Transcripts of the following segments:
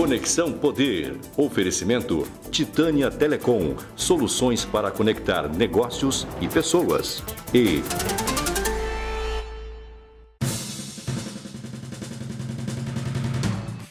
Conexão Poder. Oferecimento Titânia Telecom. Soluções para conectar negócios e pessoas. E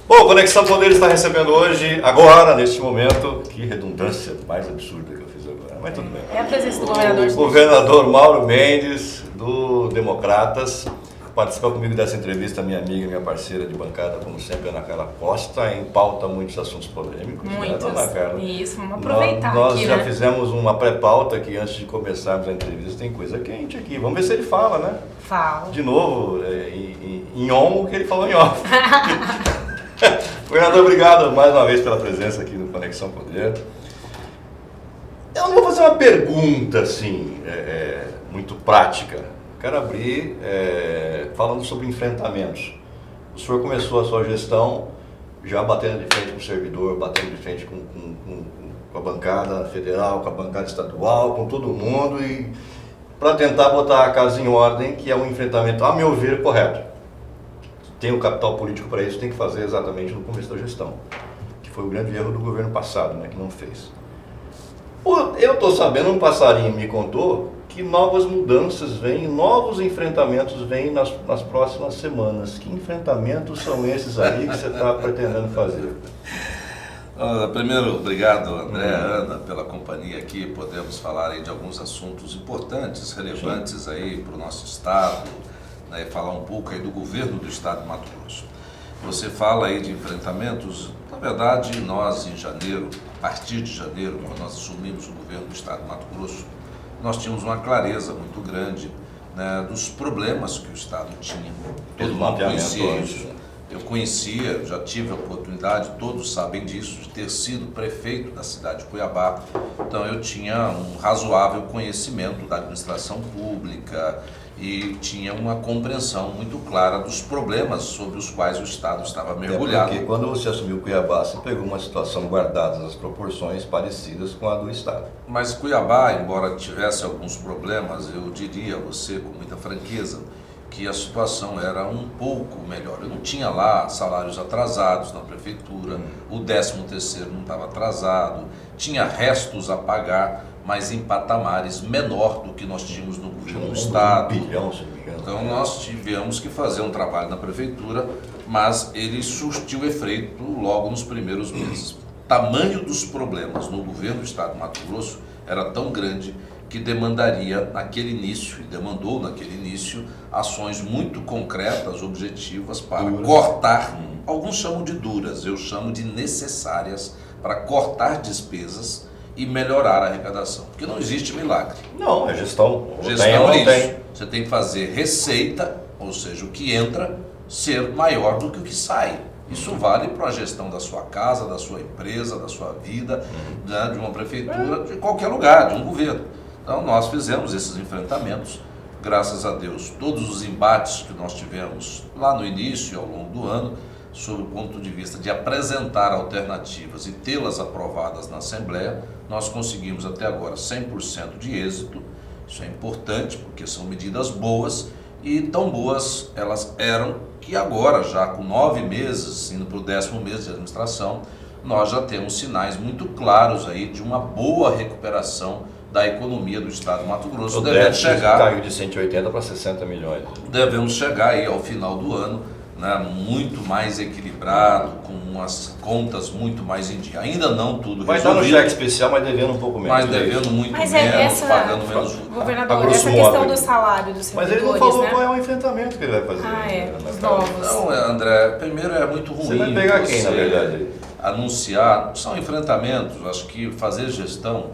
Bom, Conexão Poder está recebendo hoje, agora, neste momento, que redundância mais absurda que eu fiz agora, mas tudo bem. É a presença do governador. O governador Mauro Mendes, do Democratas, participa comigo dessa entrevista, minha amiga, minha parceira de bancada, como sempre, Ana Carla Costa, em pauta muitos assuntos polêmicos. Muitos, né, Ana Carla? Isso, vamos aproveitar nós aqui, já né? fizemos uma pré-pauta aqui antes de começarmos a entrevista, tem coisa quente aqui, vamos ver se ele fala, né? Fala. De novo, em on, o que ele falou em off. Governador, obrigado mais uma vez pela presença aqui no Conexão Poder. Eu não vou fazer uma pergunta assim, muito prática. Quero abrir falando sobre enfrentamentos. O senhor começou a sua gestão já batendo de frente com o servidor, batendo de frente com a bancada federal, com a bancada estadual, com todo mundo, e para tentar botar a casa em ordem, que é um enfrentamento, a meu ver, correto. Tem o capital político para isso, tem que fazer exatamente no começo da gestão, que foi o grande erro do governo passado, né, que não fez. Eu estou sabendo, um passarinho me contou, que novas mudanças vêm, novos enfrentamentos vêm nas próximas semanas. Que enfrentamentos são esses aí que você está pretendendo fazer? Primeiro, obrigado, André, Ana, pela companhia aqui. Podemos falar aí de alguns assuntos importantes, relevantes aí para o nosso estado, né, falar um pouco aí do governo do estado de Mato Grosso. Você fala aí de enfrentamentos. Na verdade, nós em janeiro, a partir de janeiro, quando nós assumimos o governo do estado de Mato Grosso, nós tínhamos uma clareza muito grande, né, dos problemas que o estado tinha. Todo mundo conhecia isso. Eu conhecia, já tive a oportunidade, todos sabem disso, de ter sido prefeito da cidade de Cuiabá. Então eu tinha um razoável conhecimento da administração pública e tinha uma compreensão muito clara dos problemas sobre os quais o estado estava mergulhado. Porque quando você assumiu Cuiabá, você pegou uma situação guardada as proporções parecidas com a do estado. Mas Cuiabá, embora tivesse alguns problemas, eu diria a você com muita franqueza que a situação era um pouco melhor. Eu não tinha lá salários atrasados na prefeitura, o 13º não estava atrasado, tinha restos a pagar, mas em patamares menor do que nós tínhamos no governo do estado. bilhão, se não me engano. Então nós tivemos que fazer um trabalho na prefeitura, mas ele surtiu efeito logo nos primeiros meses. O tamanho dos problemas no governo do estado de Mato Grosso era tão grande que demandaria naquele início, e demandou naquele início, ações muito concretas, objetivas para cortar, alguns chamam de duras, eu chamo de necessárias, para cortar despesas e melhorar a arrecadação, porque não existe milagre. Não, é gestão. Gestão é isso. Você tem que fazer receita, ou seja, o que entra, ser maior do que o que sai. Isso vale para a gestão da sua casa, da sua empresa, da sua vida, né, de uma prefeitura, de qualquer lugar, de um governo. Então nós fizemos esses enfrentamentos, graças a Deus, todos os embates que nós tivemos lá no início e ao longo do ano, sob o ponto de vista de apresentar alternativas e tê-las aprovadas na Assembleia, nós conseguimos até agora 100% de êxito. Isso é importante porque são medidas boas e tão boas elas eram que agora, já com 9 meses, indo para o 10º mês de administração, nós já temos sinais muito claros aí de uma boa recuperação da economia do estado de Mato Grosso. Devemos chegar, caiu de 180 para 60 milhões. Devemos chegar aí ao final do ano, né, muito mais equilibrado, com as contas muito mais em dia. Ainda não tudo vai resolvido. Vai dar no cheque especial, mas devendo um pouco menos. Mas devendo muito mas menos, pagando menos. Governador, essa questão do salário dos servidores, mas ele não falou, né? Qual é o enfrentamento que ele vai fazer. Os novos. Não, André, primeiro é muito ruim. Você vai pegar quem, na verdade? Anunciar, são enfrentamentos, acho que fazer gestão,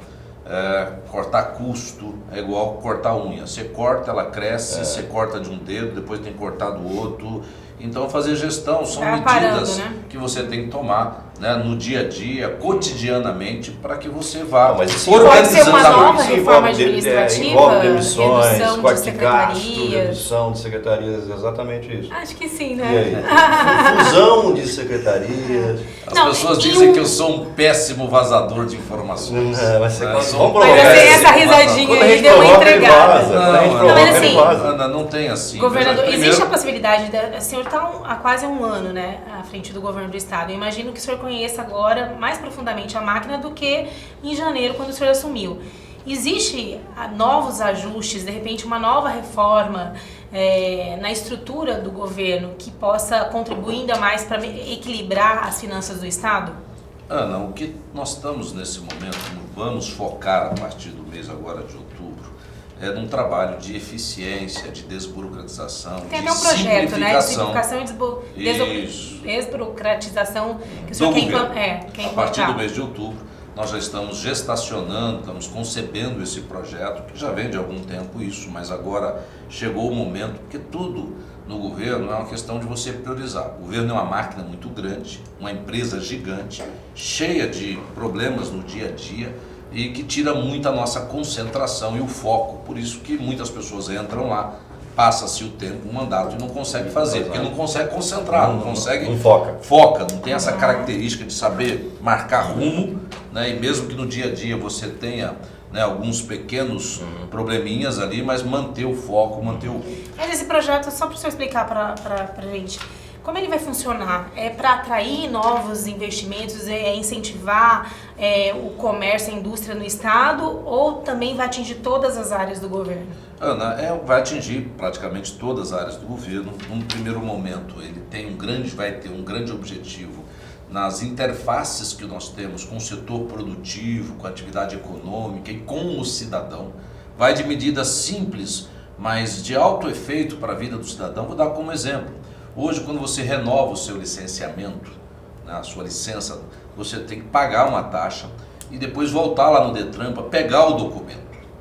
cortar custo é igual cortar unha. Você corta, ela cresce, você corta de um dedo, depois tem que cortar do outro. Então fazer gestão são medidas que você tem que tomar, né, no dia a dia, cotidianamente, para que você vá organizando. Pode ser uma nova reforma administrativa, envolve demissões, redução de secretarias. redução de secretarias, exatamente isso. Acho que sim, E né? aí? Fusão de secretarias. As pessoas dizem que eu sou um péssimo vazador de informações. Mas você Mas essa risadinha aí deu uma entregada. Ana, não tem assim. Governador, Primeiro, existe a possibilidade, o senhor está há quase um ano, né, à frente do governo do estado. Eu imagino que o senhor conheça agora mais profundamente a máquina do que em janeiro, quando o senhor assumiu. Existe novos ajustes, de repente uma nova reforma na estrutura do governo que possa contribuir ainda mais para equilibrar as finanças do Estado? Ana, o que nós estamos nesse momento, vamos focar a partir do mês agora de outubro, é num trabalho de eficiência, de desburocratização, Tem de até um projeto, né? De simplificação Isso. e desburocratização que o Do senhor quer governo. implantar. A partir do mês de outubro, nós já estamos gestacionando, estamos concebendo esse projeto, que já vem de algum tempo isso, mas agora chegou o momento, porque tudo no governo é uma questão de você priorizar. O governo é uma máquina muito grande, uma empresa gigante, cheia de problemas no dia a dia e que tira muito a nossa concentração e o foco. Por isso que muitas pessoas entram lá, passa-se o tempo, o mandato e não consegue fazer, porque não consegue concentrar, não consegue... Não foca. Foca, não tem essa característica de saber marcar rumo, né? E mesmo que no dia a dia você tenha, né, alguns pequenos probleminhas ali, mas manter o foco, manter o... Mas esse projeto, só para o senhor explicar para a gente, como ele vai funcionar? É para atrair novos investimentos, incentivar o comércio, a indústria no Estado, ou também vai atingir todas as áreas do governo? Ana, vai atingir praticamente todas as áreas do governo. Num primeiro momento, ele vai ter um grande objetivo nas interfaces que nós temos com o setor produtivo, com a atividade econômica e com o cidadão. Vai de medidas simples, mas de alto efeito para a vida do cidadão. Vou dar como exemplo. Hoje, quando você renova o seu licenciamento, né, a sua licença, você tem que pagar uma taxa e depois voltar lá no Detran para pegar o documento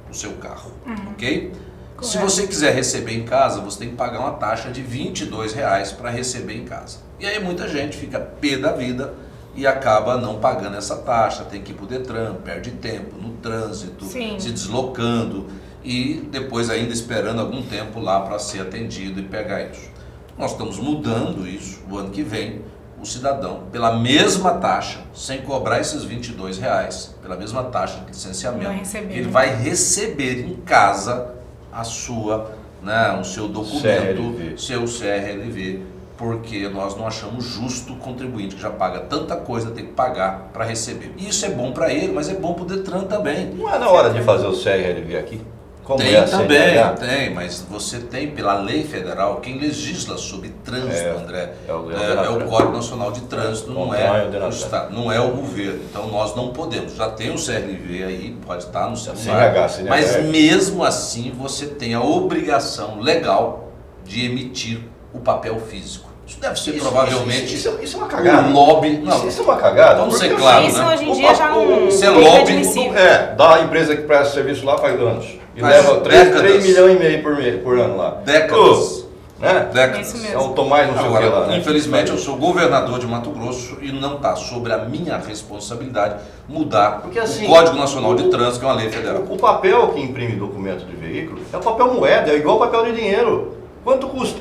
do seu carro, ok? Correto. Se você quiser receber em casa, você tem que pagar uma taxa de R$22 para receber em casa. E aí muita gente fica pé da vida e acaba não pagando essa taxa, tem que ir para o Detran, perde tempo no trânsito, Sim. se deslocando e depois ainda esperando algum tempo lá para ser atendido e pegar isso. Nós estamos mudando isso o ano que vem. O cidadão, pela mesma taxa, sem cobrar esses R$22, pela mesma taxa de licenciamento, ele vai receber em casa a sua, né, o seu documento, seu CRLV, porque nós não achamos justo o contribuinte que já paga tanta coisa ter que pagar para receber. E isso é bom para ele, mas é bom para o Detran também. Não é na hora de fazer o CRLV aqui? Como Tem é a também, CNH? tem, mas você tem pela lei federal, quem legisla sobre trânsito, André, é o Código Nacional de Trânsito, não é o Estado, não é o governo. Então nós não podemos, já tem o CRLV aí, pode estar no celular, CNH, mas mesmo assim você tem a obrigação legal de emitir o papel físico. Isso deve ser provavelmente isso é uma cagada. um lobby. Não, Isso é uma cagada. vamos ser porque, claros, Isso né? hoje em dia já não Isso é é lobby. admissível. Dá a empresa que presta serviço lá faz anos. E Faz leva décadas. 3 milhões e meio por ano lá. Décadas. Né? Décadas. Isso É mesmo. o Tomás não sei o que lá. Agora, Né? infelizmente, eu sou governador de Mato Grosso e não está sobre a minha responsabilidade mudar Porque, assim, o Código Nacional de Trânsito, que é uma lei federal. O papel que imprime documento de veículo é o papel moeda, é igual papel de dinheiro. Quanto custa?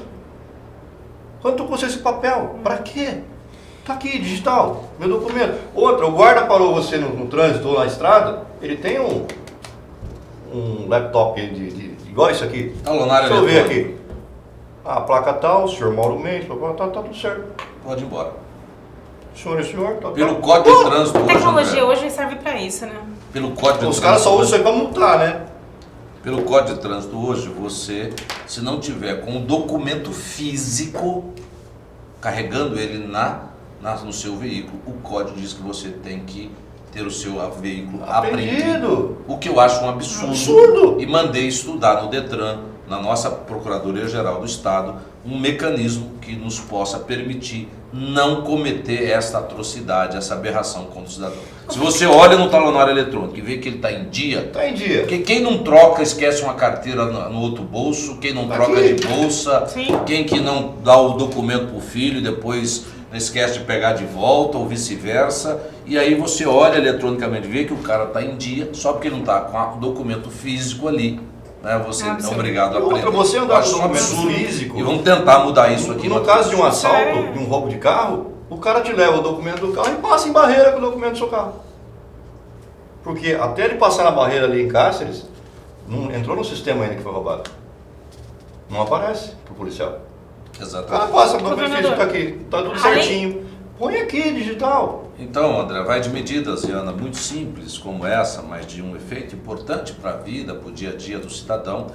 Quanto custa esse papel? Para quê? Tá aqui, digital, meu documento. Outra, o guarda parou você no trânsito ou na estrada, ele tem um laptop igual isso aqui. Talonário Deixa eu ver eletrônico. aqui. A placa tal, o senhor Mauro Mendes, tá tudo certo. Pode ir embora. Senhor, tá. Pelo Código de Trânsito A hoje, tecnologia André, hoje serve para isso, né? pelo Código Os de caras só Trânsito usam isso aí pra multar, né? Pelo Código de Trânsito hoje, você, se não tiver com o documento físico, carregando ele no seu veículo, o código diz que você tem que ter o seu veículo apreendido. O que eu acho um absurdo. E mandei estudar no Detran, na nossa Procuradoria-Geral do Estado, um mecanismo que nos possa permitir não cometer essa atrocidade, essa aberração contra o cidadão. Se você olha no talonário eletrônico e vê que ele está em dia, Tá em dia. porque quem não troca esquece uma carteira no outro bolso, quem não troca Aqui. de bolsa, Sim. quem que não dá o documento para o filho e depois esquece de pegar de volta ou vice-versa, e aí você olha eletronicamente e vê que o cara está em dia, só porque ele não está com o documento físico ali, né? Você é obrigado a Outra, aprender. você andar Eu acho com um documento absurdo. físico. E vamos tentar mudar isso aqui. No caso de um assalto, de um roubo de carro, o cara te leva o documento do carro e passa em barreira com o documento do seu carro. Porque até ele passar na barreira ali em Cáceres, não entrou no sistema ainda que foi roubado. Não aparece pro policial. O cara Exatamente. passa, o documento físico tá aqui, tá tudo certinho. Põe aqui, digital. Então, André, vai de medidas, Ana, muito simples como essa, mas de um efeito importante para a vida, para o dia a dia do cidadão,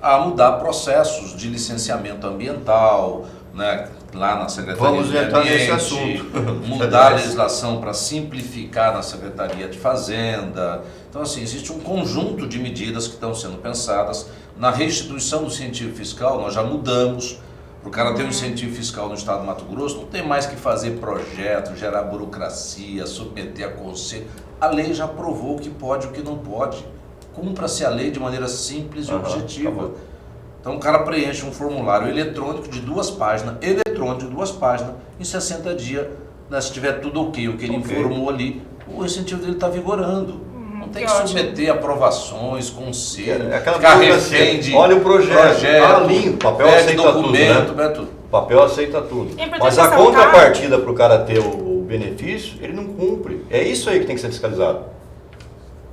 a mudar processos de licenciamento ambiental, né, lá na Secretaria Vamos de entrar Ambiente, nesse assunto. mudar a legislação para simplificar na Secretaria de Fazenda. Então, assim, existe um conjunto de medidas que estão sendo pensadas. Na restituição do incentivo fiscal, nós já mudamos. Para o cara ter um incentivo fiscal no estado do Mato Grosso, não tem mais que fazer projeto, gerar burocracia, submeter a conselho. A lei já provou o que pode e o que não pode. Cumpra-se a lei de maneira simples e objetiva. Então o cara preenche um formulário eletrônico de 2 páginas, em 60 dias, né, se tiver tudo ok, o que ele informou ali, o incentivo dele está vigorando. Não tem que submeter aprovações, conselho, ficar refém de olha o projeto, tá lindo, papel aceita documento, tudo, né? tudo. Papel aceita tudo. É Mas a contrapartida para o cara ter o benefício, ele não cumpre. É isso aí que tem que ser fiscalizado.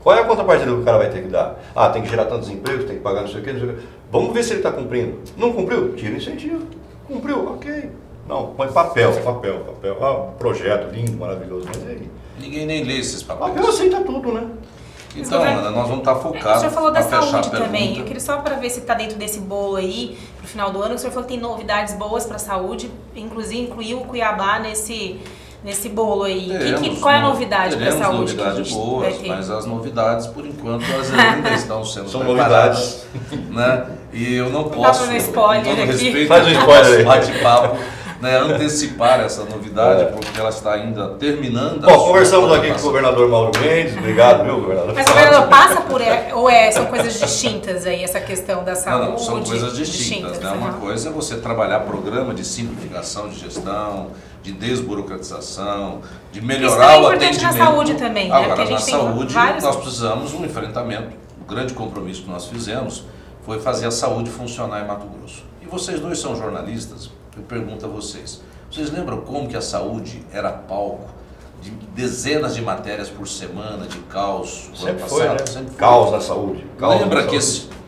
Qual é a contrapartida que o cara vai ter que dar? Ah, tem que gerar tantos empregos, tem que pagar não sei o quê, não sei o quê. Vamos ver se ele está cumprindo. Não cumpriu? Tira o incentivo. Cumpriu? Ok. Não, põe papel. Ah, projeto lindo, maravilhoso, mas e aí? Ninguém nem lê esses papéis. Papel aceita tudo, né? Então, Ana, nós vamos estar focados. O senhor falou da fechar saúde a pergunta. também. Eu queria só para ver se está dentro desse bolo aí, pro final do ano. O senhor falou que tem novidades boas para a saúde, inclusive incluiu o Cuiabá nesse bolo aí. Qual é a novidade para a saúde? Novidades boas, mas as novidades, por enquanto, elas ainda estão sendo São preparadas, né? E eu não posso, fazer spoiler com todo aqui. respeito, Faz um spoiler aí. bate-papo, né, antecipar essa novidade, porque ela está ainda terminando. Bom, conversamos aqui com o governador Mauro Mendes. Obrigado, viu, governador? Mas o governador passa por... são coisas distintas aí, essa questão da saúde? Não, são coisas distintas, né? Uma coisa é você trabalhar programa de simplificação de gestão, de desburocratização, de melhorar o atendimento. Isso é importante na saúde também, né? Agora, Porque a gente na tem saúde, vários... nós precisamos de um enfrentamento. O grande compromisso que nós fizemos foi fazer a saúde funcionar em Mato Grosso. E vocês dois são jornalistas, eu pergunto a vocês. Vocês lembram como que a saúde era palco de dezenas de matérias por semana, de caos? Sempre foi, né? Caos na saúde. Lembra que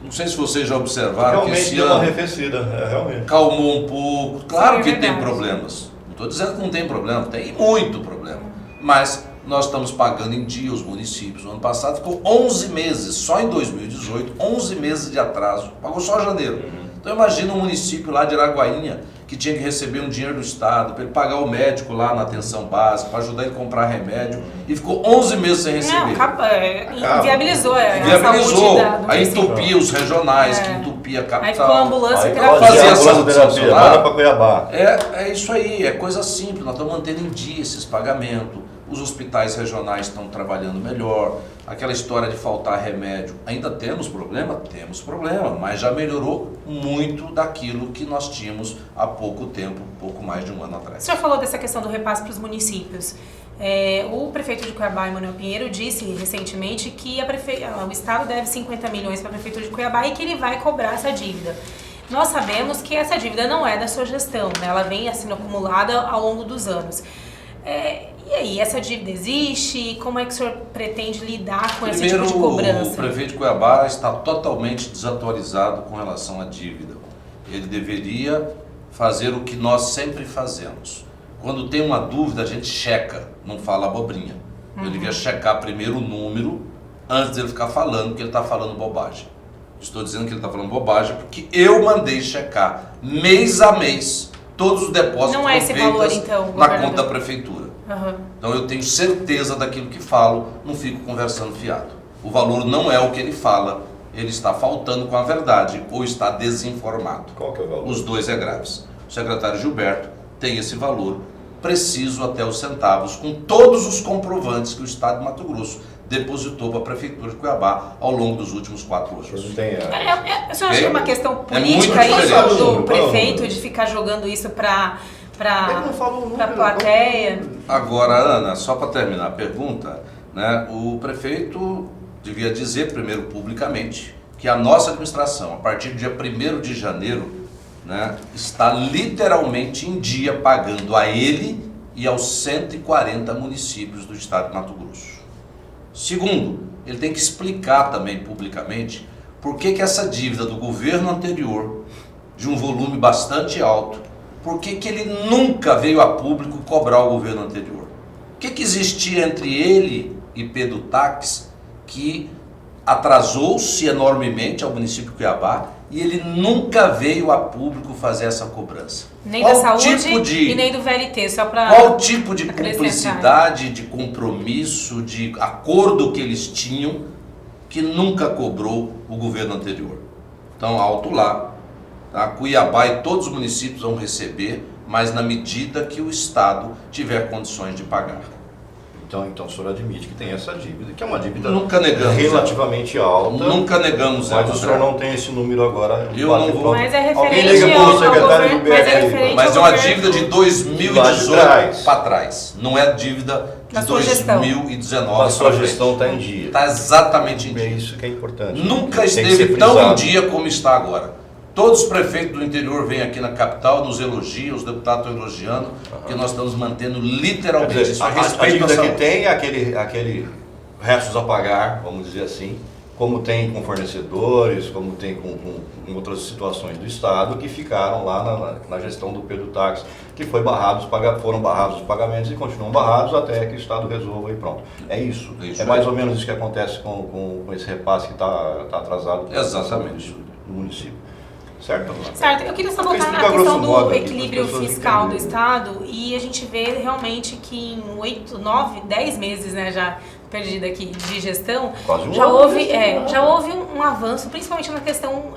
não sei se vocês já observaram realmente que esse deu ano uma arrefecida, realmente. calmou um pouco. Claro Sim, que tem verdade. problemas. Não estou dizendo que não tem problema, tem muito problema. Mas nós estamos pagando em dia os municípios. O ano passado ficou 11 meses, só em 2018, 11 meses de atraso. Pagou só janeiro. Então imagina um município lá de Araguainha que tinha que receber um dinheiro do Estado para ele pagar o médico lá na atenção básica, para ajudar ele a comprar remédio, e ficou 11 meses sem receber. Inviabilizou a Viabilizou, saúde do aí município. entupia os regionais, que entupia a capital. Aí ficou a ambulância Aí terapia. fazia fazia essa essa terapia, funcionar. manda para Cuiabá. É isso aí, é coisa simples, nós estamos mantendo em dia esses pagamentos, os hospitais regionais estão trabalhando melhor, aquela história de faltar remédio, ainda temos problema? Temos problema, mas já melhorou muito daquilo que nós tínhamos há pouco tempo, pouco mais de um ano O atrás. senhor falou dessa questão do repasse para os municípios. O prefeito de Cuiabá, Emanuel Pinheiro, disse recentemente que o Estado deve 50 milhões para a Prefeitura de Cuiabá e que ele vai cobrar essa dívida. Nós sabemos que essa dívida não é da sua gestão, né? Ela vem sendo acumulada ao longo dos anos. E aí, essa dívida existe? Como é que o senhor pretende lidar com esse tipo de cobrança? O prefeito de Cuiabá está totalmente desatualizado com relação à dívida. Ele deveria fazer o que nós sempre fazemos. Quando tem uma dúvida, a gente checa, não fala abobrinha. Ele devia checar primeiro o número, antes de ele ficar falando que ele está falando bobagem. Estou dizendo que ele está falando bobagem porque eu mandei checar, mês a mês, todos os depósitos não é esse valor, então, na conta da prefeitura. Uhum. Então eu tenho certeza daquilo que falo, não fico conversando fiado. O valor não é o que ele fala, ele está faltando com a verdade ou está desinformado. Qual que é o valor? Os dois é graves. O secretário Gilberto tem esse valor, preciso até os centavos, com todos os comprovantes que o Estado de Mato Grosso depositou para a Prefeitura de Cuiabá ao longo dos últimos 4 anos. Não tem, O senhor acha que é uma questão muito política isso diferente. do prefeito de ficar jogando isso para Ele não falou o número, a plateia? Agora, Ana, só para terminar a pergunta, né, o prefeito devia dizer primeiro publicamente que a nossa administração, a partir do dia 1º de janeiro, né, está literalmente em dia pagando a ele e aos 140 municípios do estado de Mato Grosso. Segundo, ele tem que explicar também publicamente por que essa dívida do governo anterior, de um volume bastante alto, por que ele nunca veio a público cobrar o governo anterior? O que existia entre ele e Pedutax que atrasou-se enormemente ao município de Cuiabá e ele nunca veio a público fazer essa cobrança? Nem da saúde e nem do VLT, só para qual tipo de cumplicidade, de compromisso, de acordo que eles tinham que nunca cobrou o governo anterior? Então, alto lá, tá? Cuiabá e todos os municípios vão receber, mas na medida que o Estado tiver condições de pagar. Então o senhor admite que tem essa dívida, que é uma dívida Nunca negamos, relativamente alta. Nunca negamos ela. Mas o senhor não tem esse número agora. Eu não vou. Mas é Alguém referente liga para o secretário do BR. Mas é uma dívida de 2018 para trás. Não é dívida de 2019. A sua gestão está em dia. Está exatamente em dia. É isso que é importante. Nunca esteve tão em dia como está agora. Todos os prefeitos do interior vêm aqui na capital, nos elogiam, os deputados estão elogiando, porque nós estamos mantendo literalmente dizer, isso. A dívida que tem é aquele restos a pagar, vamos dizer assim, como tem com fornecedores, como tem com outras situações do Estado que ficaram lá na gestão do Pedutax, que foram barrados os pagamentos e continuam barrados até que o Estado resolva e pronto. É isso. É mais ou menos isso que acontece com esse repasse que está atrasado Exatamente. do município. Certo? Certo. Eu queria só voltar na questão do equilíbrio fiscal do Estado e a gente vê realmente que em 8, 9, 10 meses, né, já perdida aqui de gestão, já houve um avanço, principalmente na questão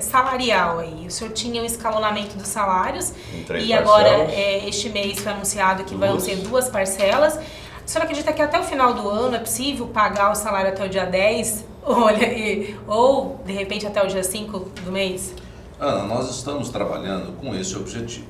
salarial aí. O senhor tinha o escalonamento dos salários e agora este mês foi anunciado que vão ser 2 parcelas. O senhor acredita que até o final do ano é possível pagar o salário até o dia 10? Ou de repente até o dia 5 do mês? Ana, nós estamos trabalhando com esse objetivo.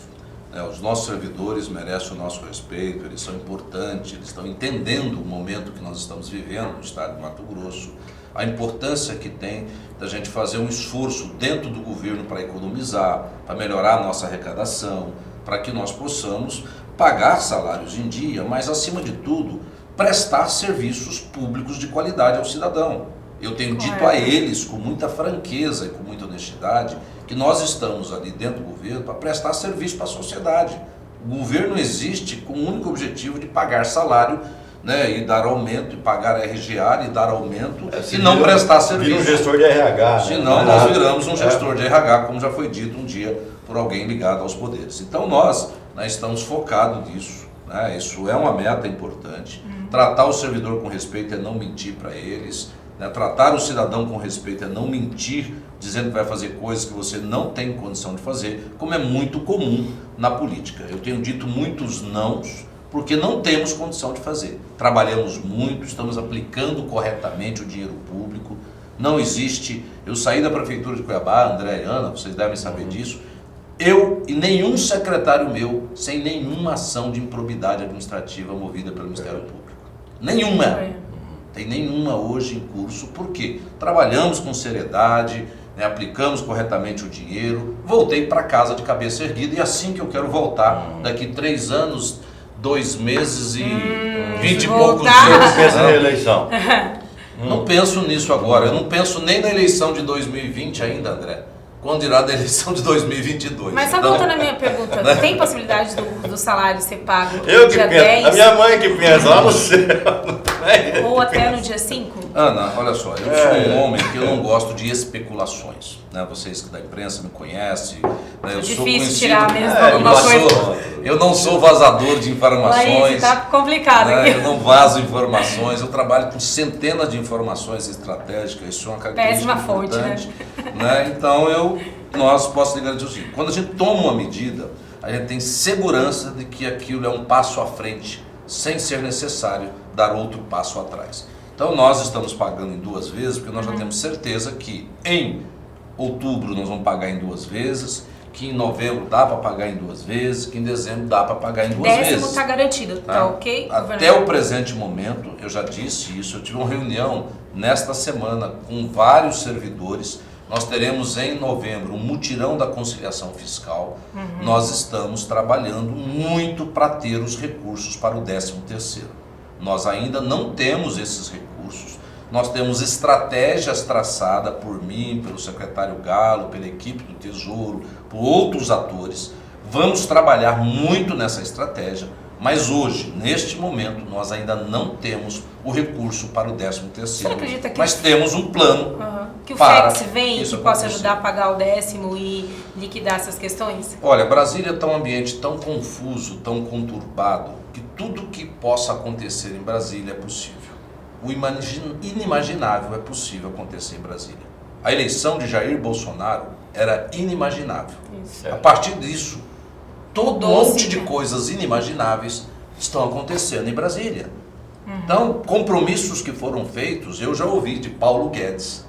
Os nossos servidores merecem o nosso respeito, eles são importantes, eles estão entendendo o momento que nós estamos vivendo no estado de Mato Grosso, a importância que tem da gente fazer um esforço dentro do governo para economizar, para melhorar a nossa arrecadação, para que nós possamos pagar salários em dia, mas acima de tudo, prestar serviços públicos de qualidade ao cidadão. Eu tenho dito a eles com muita franqueza e com muita honestidade que nós estamos ali dentro do governo para prestar serviço para a sociedade. O governo existe com o único objetivo de pagar salário, né, e dar aumento, e pagar RGA e dar aumento, e não prestar serviço. Vira um gestor de RH. Senão nós viramos um gestor de RH, como já foi dito um dia por alguém ligado aos poderes. Então nós estamos focados nisso, né? Isso é uma meta importante. Tratar o servidor com respeito é não mentir para eles, né? Tratar o cidadão com respeito é não mentir, dizendo que vai fazer coisas que você não tem condição de fazer, como é muito comum na política. Eu tenho dito muitos nãos, porque não temos condição de fazer. Trabalhamos muito, estamos aplicando corretamente o dinheiro público, não existe... Eu saí da Prefeitura de Cuiabá, André e Ana, vocês devem saber disso, eu e nenhum secretário meu, sem nenhuma ação de improbidade administrativa movida pelo Ministério Público. Nenhuma. Tem nenhuma hoje em curso, porque trabalhamos com seriedade, né, aplicamos corretamente o dinheiro, voltei para casa de cabeça erguida e assim que eu quero voltar, daqui 3 anos, 2 meses e 20 e poucos dias. Pensa na eleição. Não penso nisso agora, eu não penso nem na eleição de 2020 ainda, André. Quando irá da eleição de 2022. Mas só voltando à minha pergunta, tem possibilidade do salário ser pago Eu no que dia penso, 10? a minha mãe que pensa, lá no céu. Ou até no dia 5? Ana, olha só, eu sou um homem que eu não gosto de especulações, né? Vocês que da imprensa me conhecem, né? Eu sou conhecido, tirar mesmo alguma coisa. Eu não sou vazador de informações. Tá complicado né? aqui. Eu não vazo informações, eu trabalho com centenas de informações estratégicas, isso é uma característica péssima fonte, né? Então nós posso lhe garantir o seguinte, quando a gente toma uma medida, a gente tem segurança de que aquilo é um passo à frente, sem ser necessário dar outro passo atrás. Então nós estamos pagando em 2 vezes, porque nós já temos certeza que em outubro nós vamos pagar em 2 vezes, que em novembro dá para pagar em 2 vezes, que em dezembro dá para pagar em 2 vezes. Décimo está garantido, tá ok? Até o presente momento, eu já disse isso, eu tive uma reunião nesta semana com vários servidores. Nós teremos em novembro um mutirão da conciliação fiscal. Nós estamos trabalhando muito para ter os recursos para o 13º. Nós ainda não temos esses recursos. Nós temos estratégias traçadas por mim, pelo secretário Galo, pela equipe do Tesouro, por outros atores. Vamos trabalhar muito nessa estratégia, mas hoje, neste momento, nós ainda não temos o recurso para o 13º. Você acredita que mas temos um plano que o para FEX vem e isso que possa acontecer. ajudar a pagar o 10º e liquidar essas questões? Olha, Brasília está um ambiente tão confuso, tão conturbado, que tudo que possa acontecer em Brasília é possível. O inimaginável é possível acontecer em Brasília. A eleição de Jair Bolsonaro era inimaginável. Isso. A partir disso, todo Mudou-se, monte de né? coisas inimagináveis estão acontecendo em Brasília. Então, compromissos que foram feitos, eu já ouvi de Paulo Guedes,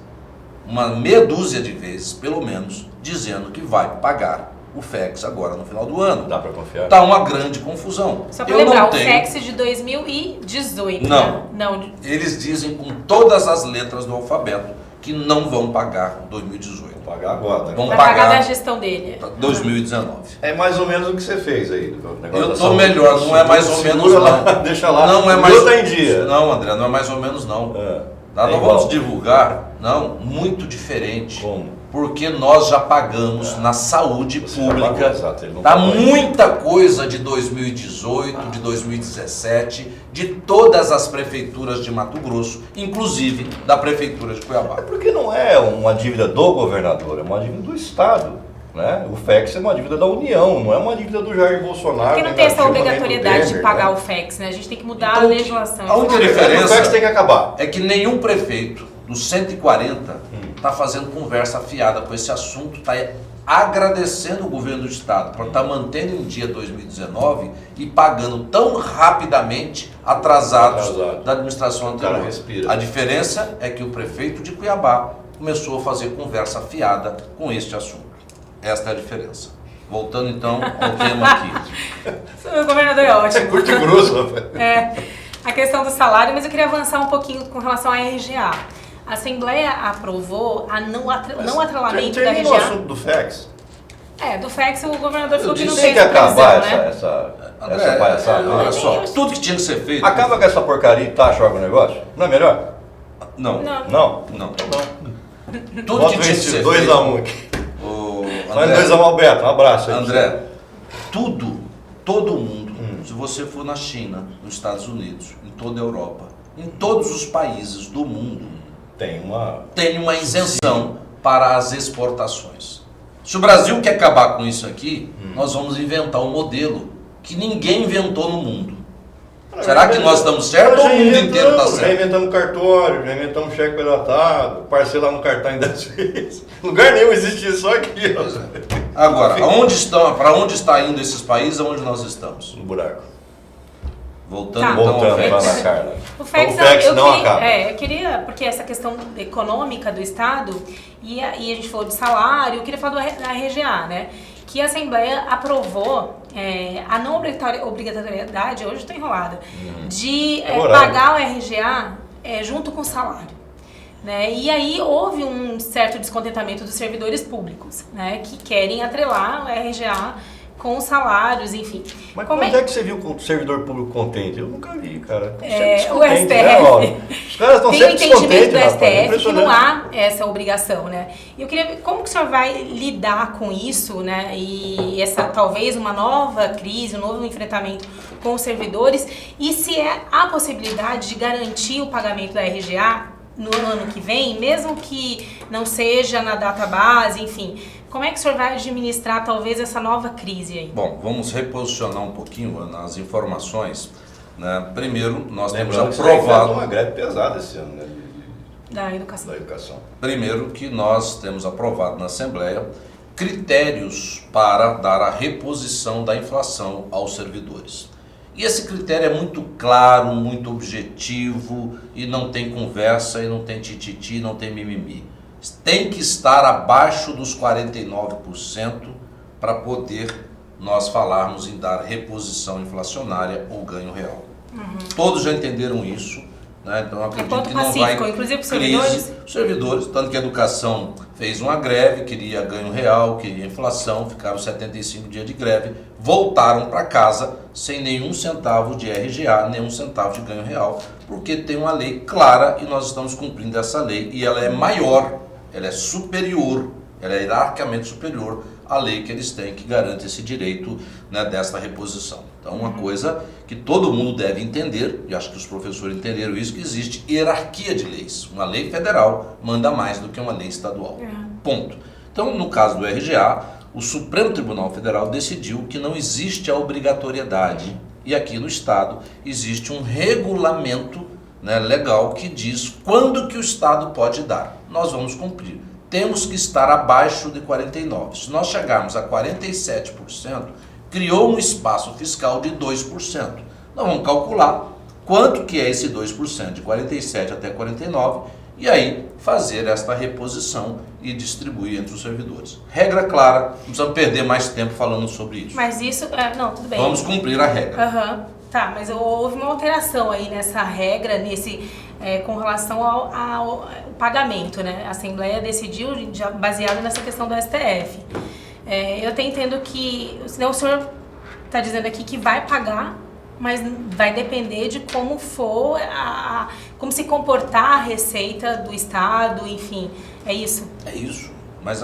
uma meia dúzia de vezes, pelo menos, dizendo que vai pagar o FEX agora no final do ano. Dá para confiar? Está uma grande confusão. Só para Eu lembrar, não o tenho... FEX de 2018. Não. Né? Não. Eles dizem com todas as letras do alfabeto que não vão pagar 2018. Vou pagar agora. Né? Vão Vai pagar pagar da gestão dele. 2019. É mais ou menos o que você fez aí. Do negócio Eu da tô saúde. melhor, não é mais ou menos Segura lá, não. deixa lá. Não é O mais. meu tá em dia. Não, André, não é mais ou menos não. Tá, É nós igual. vamos divulgar, não, muito diferente. Como? Porque nós já pagamos na saúde Você já pública. pagou, exato, ele não Tá pagou ainda. muita coisa de 2018, de 2017, de todas as prefeituras de Mato Grosso, inclusive da prefeitura de Cuiabá. É porque não é uma dívida do governador, é uma dívida do Estado. Né? O FEX é uma dívida da União, não é uma dívida do Jair Bolsonaro. Porque não nem tem da essa Dilma, nem do obrigatoriedade de Temer, pagar né? o FEX, né? A gente tem que mudar Então, a legislação. a única O diferença FEX tem que acabar. é que nenhum prefeito dos 140 está fazendo conversa afiada com esse assunto, está agradecendo o governo do estado por estar mantendo em dia 2019 e pagando tão rapidamente atrasados Atrasado. da administração O cara anterior. respira. A diferença é que o prefeito de Cuiabá começou a fazer conversa afiada com este assunto. Esta é a diferença. Voltando então ao tema aqui. O governador é ótimo. Curto e grosso, rapaz. É, a questão do salário, mas eu queria avançar um pouquinho com relação à RGA. A Assembleia aprovou a não atrelamento da Termina o RGA. assunto do FEX. Do FEX o governador falou que não Tem tem que acabar previsão, né? essa palhaçada. Olha né? só, tudo que tinha que ser feito. Acaba com essa porcaria e taxa o agronegócio? Não é melhor? Não, Não. Não? não. Não. Tudo Bota que tinha que ser 2 feito. a 1 aqui. Ô, Faz André, 2 a 1 Alberto, um abraço aí. André, todo mundo, se você for na China, nos Estados Unidos, em toda a Europa, em todos os países do mundo, Tem uma... tem uma isenção para as exportações. Se o Brasil quer acabar com isso aqui, nós vamos inventar um modelo que ninguém inventou no mundo. Será que nós estamos certos ou o mundo inteiro está Já certo? inventamos cartório, já inventamos cheque predatado, parcelar no cartão em 10 vezes. Lugar nenhum existe isso, só aqui. Pois Ó. é. Agora, para onde está indo esses países, aonde nós estamos? No buraco. Voltando Tá. então ao Voltando FEX. lá na Carla. O FEX, Então, o FEX eu não queria, acaba. eu queria, porque essa questão econômica do Estado, e a gente falou de salário, eu queria falar da RGA, né? Que a Assembleia aprovou a não obrigatoriedade, hoje eu estou enrolada, de horário. pagar o RGA junto com o salário. Né? E aí houve um certo descontentamento dos servidores públicos, né? Que querem atrelar o RGA com os salários, enfim. Mas Como quando é que você viu o servidor público contente? Eu nunca vi, cara. O STF. Os caras estão Tem o sempre entendimento descontentes, do rapaz. STF que Impressionante. não há essa obrigação, né? E eu queria ver como que o senhor vai lidar com isso, né? E essa talvez uma nova crise, um novo enfrentamento com os servidores, e se há possibilidade de garantir o pagamento da RGA no ano que vem, mesmo que não seja na data base, enfim. Como é que o senhor vai administrar talvez essa nova crise aí? Bom, vamos reposicionar um pouquinho nas informações. Né? Primeiro, nós temos Lembrando que você vai aprovado. uma greve pesada esse ano, né? Da educação. Da educação. Primeiro que nós temos aprovado na Assembleia critérios para dar a reposição da inflação aos servidores. E esse critério é muito claro, muito objetivo, e não tem conversa, e não tem tititi, não tem mimimi. Tem que estar abaixo dos 49% para poder nós falarmos em dar reposição inflacionária ou ganho real. Todos já entenderam isso, né? Então eu acredito ponto que não pacífico, vai inclusive os crise. servidores? Os servidores, tanto que a educação fez uma greve, queria ganho real, queria inflação, ficaram 75 dias de greve, voltaram para casa sem nenhum centavo de RGA, nenhum centavo de ganho real, porque tem uma lei clara e nós estamos cumprindo essa lei, e ela é maior, ela é superior, ela é hierarquicamente superior a lei que eles têm que garante esse direito, né, desta reposição. Então, uma coisa que todo mundo deve entender, e acho que os professores entenderam isso, que existe hierarquia de leis. Uma lei federal manda mais do que uma lei estadual. Ponto. Então, no caso do RGA, o Supremo Tribunal Federal decidiu que não existe a obrigatoriedade, e aqui no Estado existe um regulamento, né, legal que diz quando que o Estado pode dar. Nós vamos cumprir. Temos que estar abaixo de 49%. Se nós chegarmos a 47%, criou um espaço fiscal de 2%. Nós vamos calcular quanto que é esse 2%, de 47 até 49, e aí fazer esta reposição e distribuir entre os servidores. Regra clara, não precisamos perder mais tempo falando sobre isso. Mas isso, não, tudo bem. Vamos cumprir a regra. Tá, mas houve uma alteração aí nessa regra, com relação ao pagamento, né? A Assembleia decidiu, baseado nessa questão do STF. Eu até entendo que, senão o senhor está dizendo aqui que vai pagar, mas vai depender de como for, como se comportar a receita do Estado, enfim, é isso? É isso, mas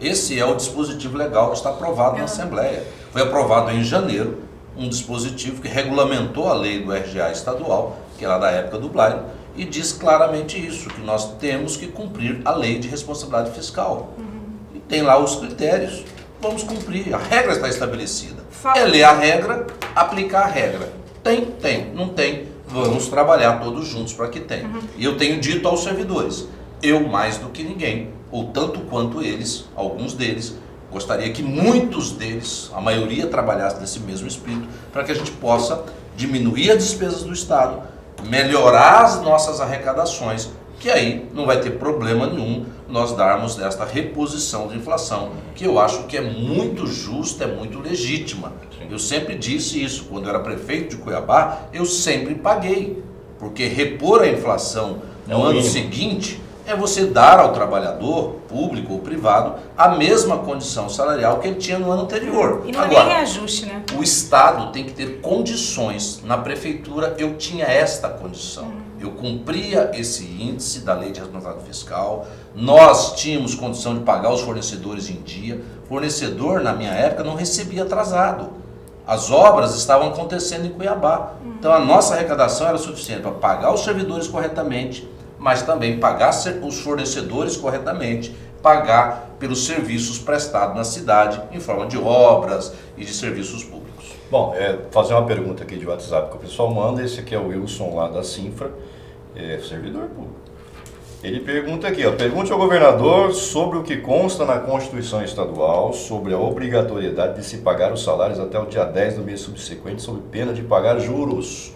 esse é o dispositivo legal que está aprovado na Assembleia. Foi aprovado em janeiro um dispositivo que regulamentou a lei do RGA estadual, que era da época do Blairo, e diz claramente isso, que nós temos que cumprir a lei de responsabilidade fiscal. E tem lá os critérios, vamos cumprir, a regra está estabelecida. É ler a regra, aplicar a regra. Tem, não tem, vamos trabalhar todos juntos para que tenha. E eu tenho dito aos servidores, eu mais do que ninguém, ou tanto quanto eles, alguns deles, gostaria que muitos deles, a maioria, trabalhasse nesse mesmo espírito, para que a gente possa diminuir as despesas do Estado, melhorar as nossas arrecadações, que aí não vai ter problema nenhum nós darmos esta reposição de inflação, que eu acho que é muito justa, é muito legítima. Eu sempre disse isso, quando eu era prefeito de Cuiabá, eu sempre paguei, porque repor a inflação no ano seguinte é você dar ao trabalhador, público ou privado, a mesma condição salarial que ele tinha no ano anterior. E não é nem reajuste, né? O Estado tem que ter condições. Na prefeitura eu tinha esta condição. Eu cumpria esse índice da lei de responsabilidade fiscal, nós tínhamos condição de pagar os fornecedores em dia. Fornecedor, na minha época, não recebia atrasado. As obras estavam acontecendo em Cuiabá. Então a nossa arrecadação era suficiente para pagar os servidores corretamente, mas também pagar os fornecedores corretamente, pagar pelos serviços prestados na cidade, em forma de obras e de serviços públicos. Bom, fazer uma pergunta aqui de WhatsApp que o pessoal manda. Esse aqui é o Wilson lá da Sinfra, servidor público. Ele pergunta aqui, pergunte ao governador sobre o que consta na Constituição Estadual sobre a obrigatoriedade de se pagar os salários até o dia 10 do mês subsequente, sob pena de pagar juros.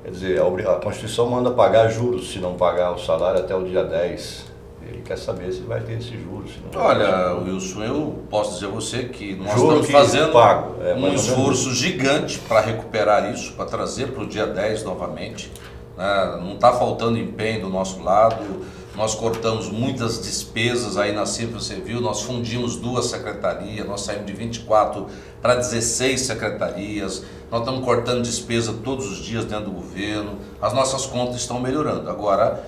Quer dizer, a Constituição manda pagar juros se não pagar o salário até o dia 10. Ele quer saber se vai ter esse juros. Olha, Wilson, eu posso dizer a você que nós estamos fazendo um esforço gigante para recuperar isso, para trazer para o dia 10 novamente. Não está faltando empenho do nosso lado, nós cortamos muitas despesas aí na Sinfra, você viu, nós fundimos 2 secretarias, nós saímos de 24 para 16 secretarias, nós estamos cortando despesa todos os dias dentro do governo, as nossas contas estão melhorando. Agora,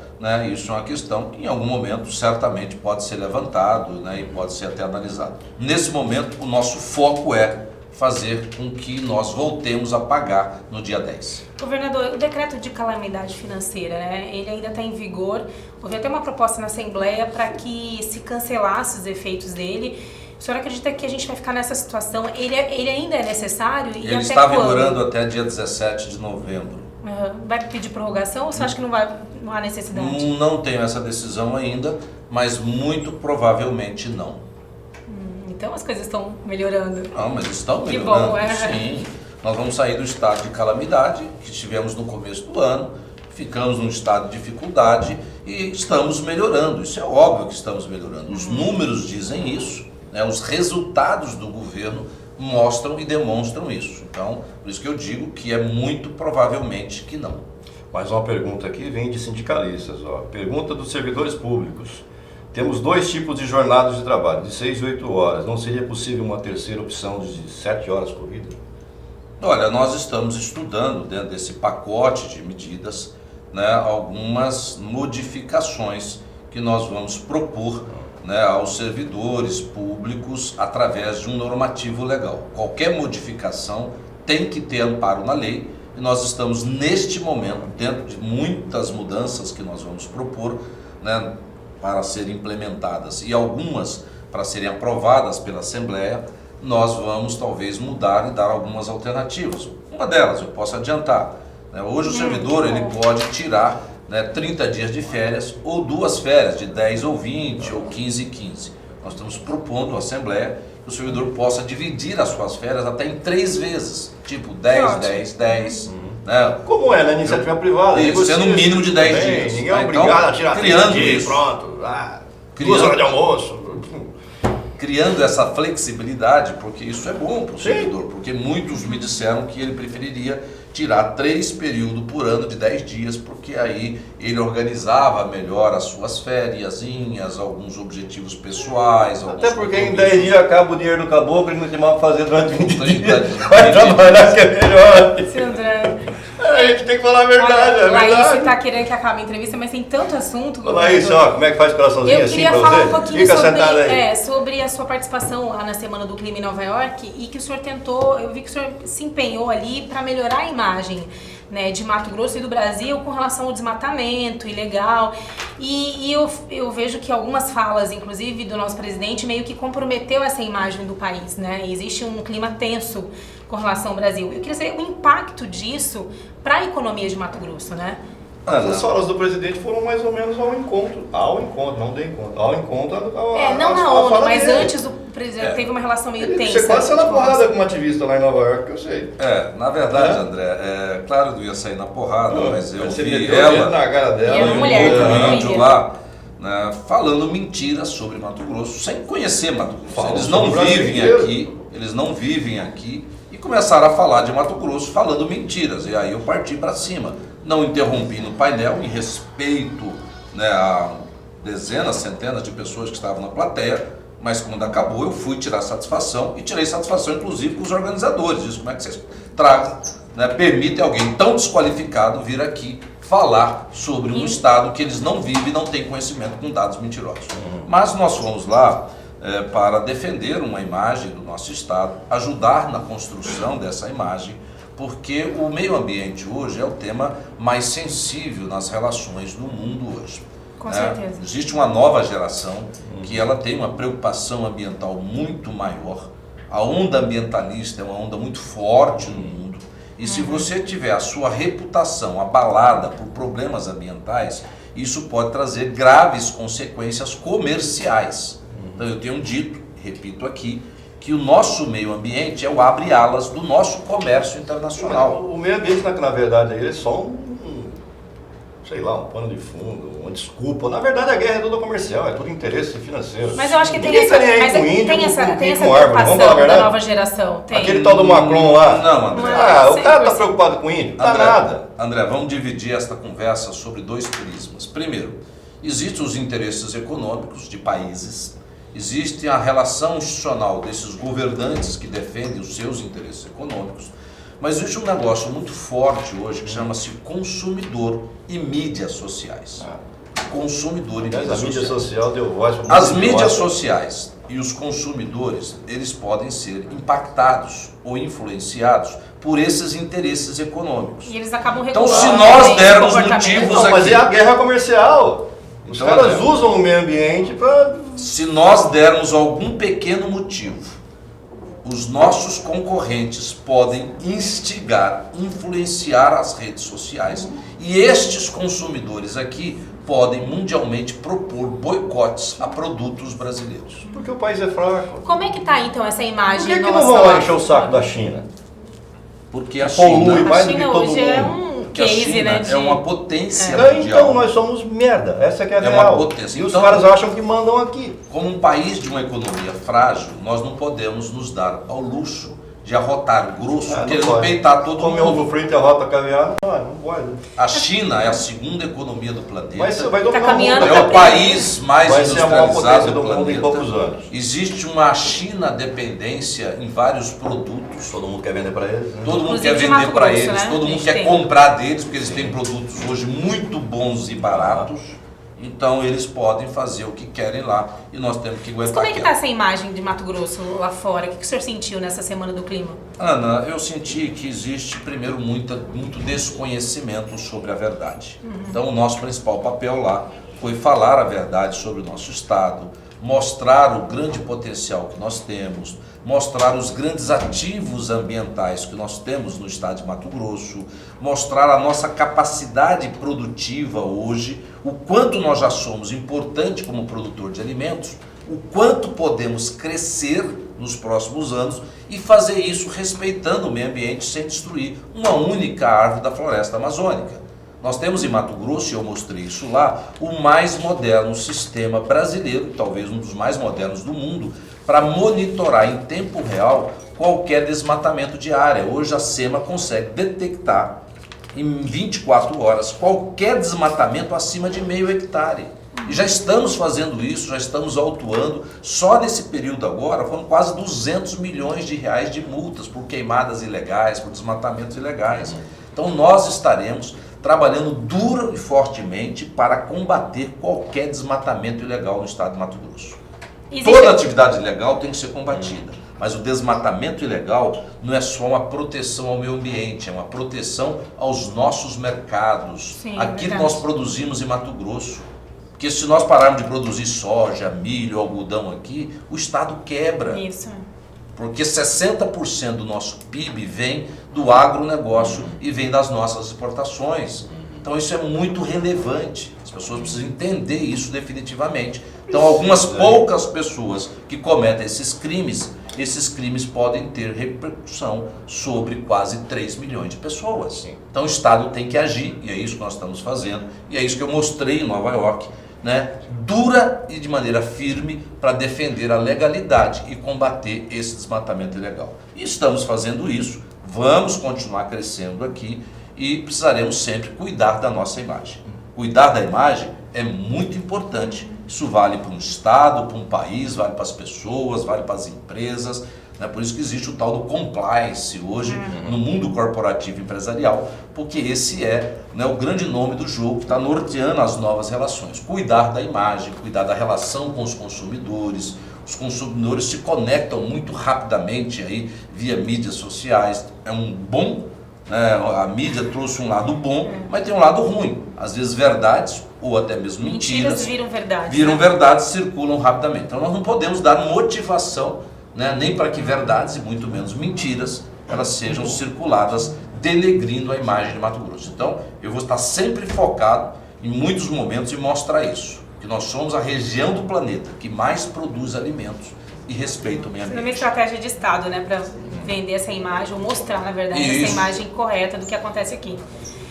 isso é uma questão que em algum momento certamente pode ser levantado, e pode ser até analisado. Nesse momento, o nosso foco é fazer com que nós voltemos a pagar no dia 10. Governador, o decreto de calamidade financeira, ele ainda está em vigor. Houve até uma proposta na Assembleia para que se cancelasse os efeitos dele. O senhor acredita que a gente vai ficar nessa situação? Ele ainda é necessário? E ele está vigorando até dia 17 de novembro. Vai pedir prorrogação ou você acha que não há necessidade? Não tenho essa decisão ainda, mas muito provavelmente não. Então as coisas estão melhorando. Não, mas estão melhorando. Que bom, Sim. Nós vamos sair do estado de calamidade que tivemos no começo do ano, ficamos num estado de dificuldade e estamos melhorando. Isso é óbvio que estamos melhorando. Os números dizem isso, os resultados do governo mostram e demonstram isso. Então, por isso que eu digo que é muito provavelmente que não. Mais uma pergunta aqui vem de sindicalistas. Pergunta dos servidores públicos. Temos 2 tipos de jornadas de trabalho, de 6 e 8 horas. Não seria possível uma terceira opção de 7 horas corrida? Olha, nós estamos estudando dentro desse pacote de medidas, algumas modificações que nós vamos propor, né, aos servidores públicos através de um normativo legal. Qualquer modificação tem que ter amparo na lei e nós estamos neste momento, dentro de muitas mudanças que nós vamos propor, né, para serem implementadas e algumas para serem aprovadas pela Assembleia, nós vamos talvez mudar e dar algumas alternativas. Uma delas, eu posso adiantar, né, hoje o servidor ele pode tirar, né, 30 dias de férias ou 2 férias de 10 ou 20 ou 15 e 15. Nós estamos propondo à Assembleia que o servidor possa dividir as suas férias até em 3 vezes, tipo 10, 10, 10. Né? Como é na iniciativa privada. Isso, sendo um mínimo de 10 dias. Ninguém é obrigado a tirar 30 dias, isso, pronto. 2 horas de almoço. criando essa flexibilidade, porque isso é bom para o servidor, porque muitos me disseram que ele preferiria tirar 3 períodos por ano de 10 dias, porque aí ele organizava melhor as suas fériasinhas, alguns objetivos pessoais. Até porque em 10 dias acaba o dinheiro do caboclo e não tem mais o que fazer durante 20 dias. Vai trabalhar que é melhor. Sandra, A gente tem que falar a verdade, é Laís verdade. está querendo que acabe a entrevista, mas tem tanto assunto. Ô, Laís, ó, como é que faz coraçãozinho Eu assim queria pra falar você? um pouquinho Fica sentada aí. sobre a sua participação lá na Semana do Clima em Nova York e que o senhor tentou, eu vi que o senhor se empenhou ali para melhorar a imagem, né, de Mato Grosso e do Brasil com relação ao desmatamento ilegal. E eu vejo que algumas falas, inclusive do nosso presidente, meio que comprometeu essa imagem do país, né? Existe um clima tenso com relação ao Brasil. Eu queria saber o impacto disso para a economia de Mato Grosso, né? As falas do presidente foram mais ou menos ao encontro, não de encontro, ao encontro. Não na ONU, mas antes o presidente teve uma relação meio tensa. Você quase saiu na porrada com um ativista lá em Nova York, que eu sei. Na verdade, André, claro que eu ia sair na porrada, mas eu você vi meteu o dedo ela na cara dela. E era mulher no também, vídeo né? lá, né, falando mentiras sobre Mato Grosso, sem conhecer Mato Grosso. Falam Eles não sobre o Brasil vivem inteiro. aqui, eles não vivem aqui, e começaram a falar de Mato Grosso falando mentiras, e aí eu parti para cima. Não interrompi no painel, em respeito, né, a dezenas, centenas de pessoas que estavam na plateia, mas quando acabou eu fui tirar satisfação, e tirei satisfação inclusive com os organizadores. Isso, como é que vocês tragam, né, permitem alguém tão desqualificado vir aqui falar sobre um estado que eles não vivem e não têm conhecimento com dados mentirosos. Mas nós fomos lá para defender uma imagem do nosso estado, ajudar na construção dessa imagem, porque o meio ambiente hoje é o tema mais sensível nas relações do mundo hoje. Com certeza. Existe uma nova geração que ela tem uma preocupação ambiental muito maior. A onda ambientalista é uma onda muito forte no mundo. E se você tiver a sua reputação abalada por problemas ambientais, isso pode trazer graves consequências comerciais. Então eu tenho dito, repito aqui, que o nosso meio ambiente é o abre-alas do nosso comércio internacional. O meio ambiente, na verdade, ele é só um pano de fundo, uma desculpa. Na verdade, a guerra é tudo comercial, é tudo interesse financeiro. Mas eu acho que tem Ninguém essa, tá nem aí mas com índio, tem essa com árvore. Vamos falar a preocupação da verdade? nova geração. Tem. Aquele tal do Macron lá. Não, André. O cara tá preocupado com índio? Tá nada. André, vamos dividir esta conversa sobre 2 prismas. Primeiro, existem os interesses econômicos de países, existe a relação institucional desses governantes que defendem os seus interesses econômicos, mas existe um negócio muito forte hoje que chama-se consumidor e mídias sociais. Consumidor e mídias A sociais. mídia social deu voz para As mídias sociais e os consumidores, eles podem ser impactados ou influenciados por esses interesses econômicos. E eles acabam Então, regulando se nós também dermos esse comportamento. motivos Não, mas aqui. é a guerra comercial. Os Então, caras André, usam o meio ambiente para... Se nós dermos algum pequeno motivo, os nossos concorrentes podem instigar, influenciar as redes sociais e estes consumidores aqui podem mundialmente propor boicotes a produtos brasileiros. Porque o país é fraco. Como é que tá então essa imagem Por que não nossa vão lá? lá encher o saco da China? Porque a Polui China, mais A do que China todo hoje é mundo. um que a case, China né? é uma potência Então mundial. nós somos merda, essa que é a É uma real. potência. E os Então- caras acham que mandam aqui. Como um país de uma economia frágil, nós não podemos nos dar ao luxo de arrotar grosso, Não querendo pode. peitar todo Come mundo. ovo frito e a rota caviar, não pode. A China é a segunda economia do planeta. Mas vai dominar caminhando o mundo. É o país mais Vai ser a maior industrializado potência do do mundo em planeta. poucos anos. Existe uma China dependência em vários produtos. Todo mundo quer vender para eles, né? Todo mundo Inclusive quer de vender Mato para Grosso, eles, né? todo A mundo gente quer tem. comprar deles, porque eles têm produtos hoje muito bons e baratos. Então eles podem fazer o que querem lá e nós temos que Mas aguentar. como é que está essa imagem de Mato Grosso lá fora? O que o senhor sentiu nessa Semana do Clima? Ana, eu senti que existe, primeiro, muito desconhecimento sobre a verdade. Então, o nosso principal papel lá foi falar a verdade sobre o nosso estado, mostrar o grande potencial que nós temos, mostrar os grandes ativos ambientais que nós temos no estado de Mato Grosso, mostrar a nossa capacidade produtiva hoje, o quanto nós já somos importante como produtor de alimentos, o quanto podemos crescer nos próximos anos e fazer isso respeitando o meio ambiente sem destruir uma única árvore da floresta amazônica. Nós temos em Mato Grosso, e eu mostrei isso lá, o mais moderno sistema brasileiro, talvez um dos mais modernos do mundo, para monitorar em tempo real qualquer desmatamento de área. Hoje a SEMA consegue detectar em 24 horas qualquer desmatamento acima de meio hectare. E já estamos fazendo isso, já estamos autuando. Só nesse período agora foram quase 200 milhões de reais de multas por queimadas ilegais, por desmatamentos ilegais. Então nós estaremos trabalhando duro e fortemente para combater qualquer desmatamento ilegal no estado de Mato Grosso. Toda atividade ilegal tem que ser combatida, mas o desmatamento ilegal não é só uma proteção ao meio ambiente, é uma proteção aos nossos mercados, Sim, aquilo que nós produzimos em Mato Grosso. Porque se nós pararmos de produzir soja, milho, algodão aqui, o estado quebra. Isso. Porque 60% do nosso PIB vem do agronegócio e vem das nossas exportações. Então isso é muito relevante. As pessoas precisam entender isso definitivamente. Então algumas poucas pessoas que cometem esses crimes podem ter repercussão sobre quase 3 milhões de pessoas. Então o Estado tem que agir, e é isso que nós estamos fazendo, e é isso que eu mostrei em Nova York, né, dura e de maneira firme para defender a legalidade e combater esse desmatamento ilegal. E estamos fazendo isso, vamos continuar crescendo aqui e precisaremos sempre cuidar da nossa imagem. Cuidar da imagem é muito importante, isso vale para um estado, para um país, vale para as pessoas, vale para as empresas. Por isso que existe o tal do compliance hoje no mundo corporativo empresarial, porque esse é, o grande nome do jogo que está norteando as novas relações. Cuidar da imagem, cuidar da relação com os consumidores. Os consumidores se conectam muito rapidamente aí via mídias sociais. É um bom, a mídia trouxe um lado bom, mas tem um lado ruim. Às vezes verdades ou até mesmo mentiras viram verdades. Verdades, circulam rapidamente. Então nós não podemos dar motivação, nem para que verdades e muito menos mentiras elas sejam circuladas denegrindo a imagem de Mato Grosso. Então eu vou estar sempre focado em muitos momentos em mostrar isso, que nós somos a região do planeta que mais produz alimentos e respeita o meio ambiente. É uma estratégia de Estado, para vender essa imagem, ou mostrar, na verdade, Isso. essa imagem correta do que acontece aqui.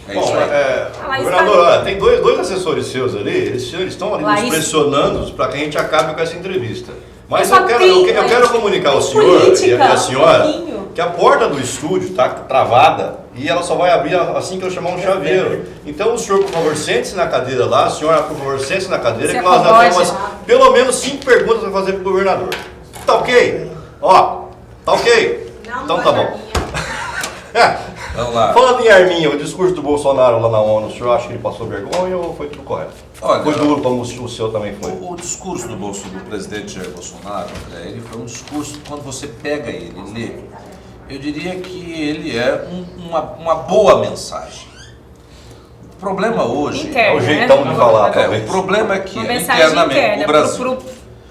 É isso aí. Governador, tem dois assessores seus ali, eles estão ali nos pressionando para que a gente acabe com essa entrevista. Mas eu quero comunicar ao senhor e a senhora que a porta do estúdio está travada e ela só vai abrir assim que eu chamar um chaveiro. Então o senhor, por favor, sente-se na cadeira lá, a senhora, por favor, sente-se na cadeira, que nós temos pelo menos 5 perguntas para fazer para o governador. Tá ok? Tá ok? Então tá bom. Vamos lá. Falando em Arminha, o discurso do Bolsonaro lá na ONU, o senhor acha que ele passou vergonha ou foi tudo correto? Olha, foi duro como o seu também foi? O discurso do presidente Jair Bolsonaro, ele foi um discurso, quando você pega ele e lê, eu diria que ele é uma boa mensagem. O problema hoje... é o jeitão de falar, talvez. O problema é que internamente o Brasil...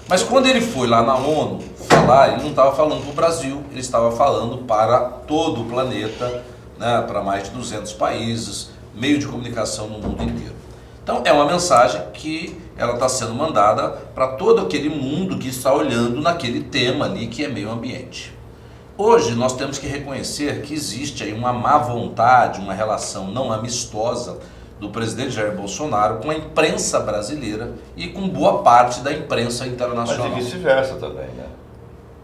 Mas quando ele foi lá na ONU falar, ele não estava falando para o Brasil, ele estava falando para todo o planeta, para mais de 200 países, meio de comunicação no mundo inteiro. Então é uma mensagem que ela está sendo mandada para todo aquele mundo que está olhando naquele tema ali que é meio ambiente. Hoje nós temos que reconhecer que existe aí uma má vontade, uma relação não amistosa do presidente Jair Bolsonaro com a imprensa brasileira e com boa parte da imprensa internacional. Mas e vice-versa também,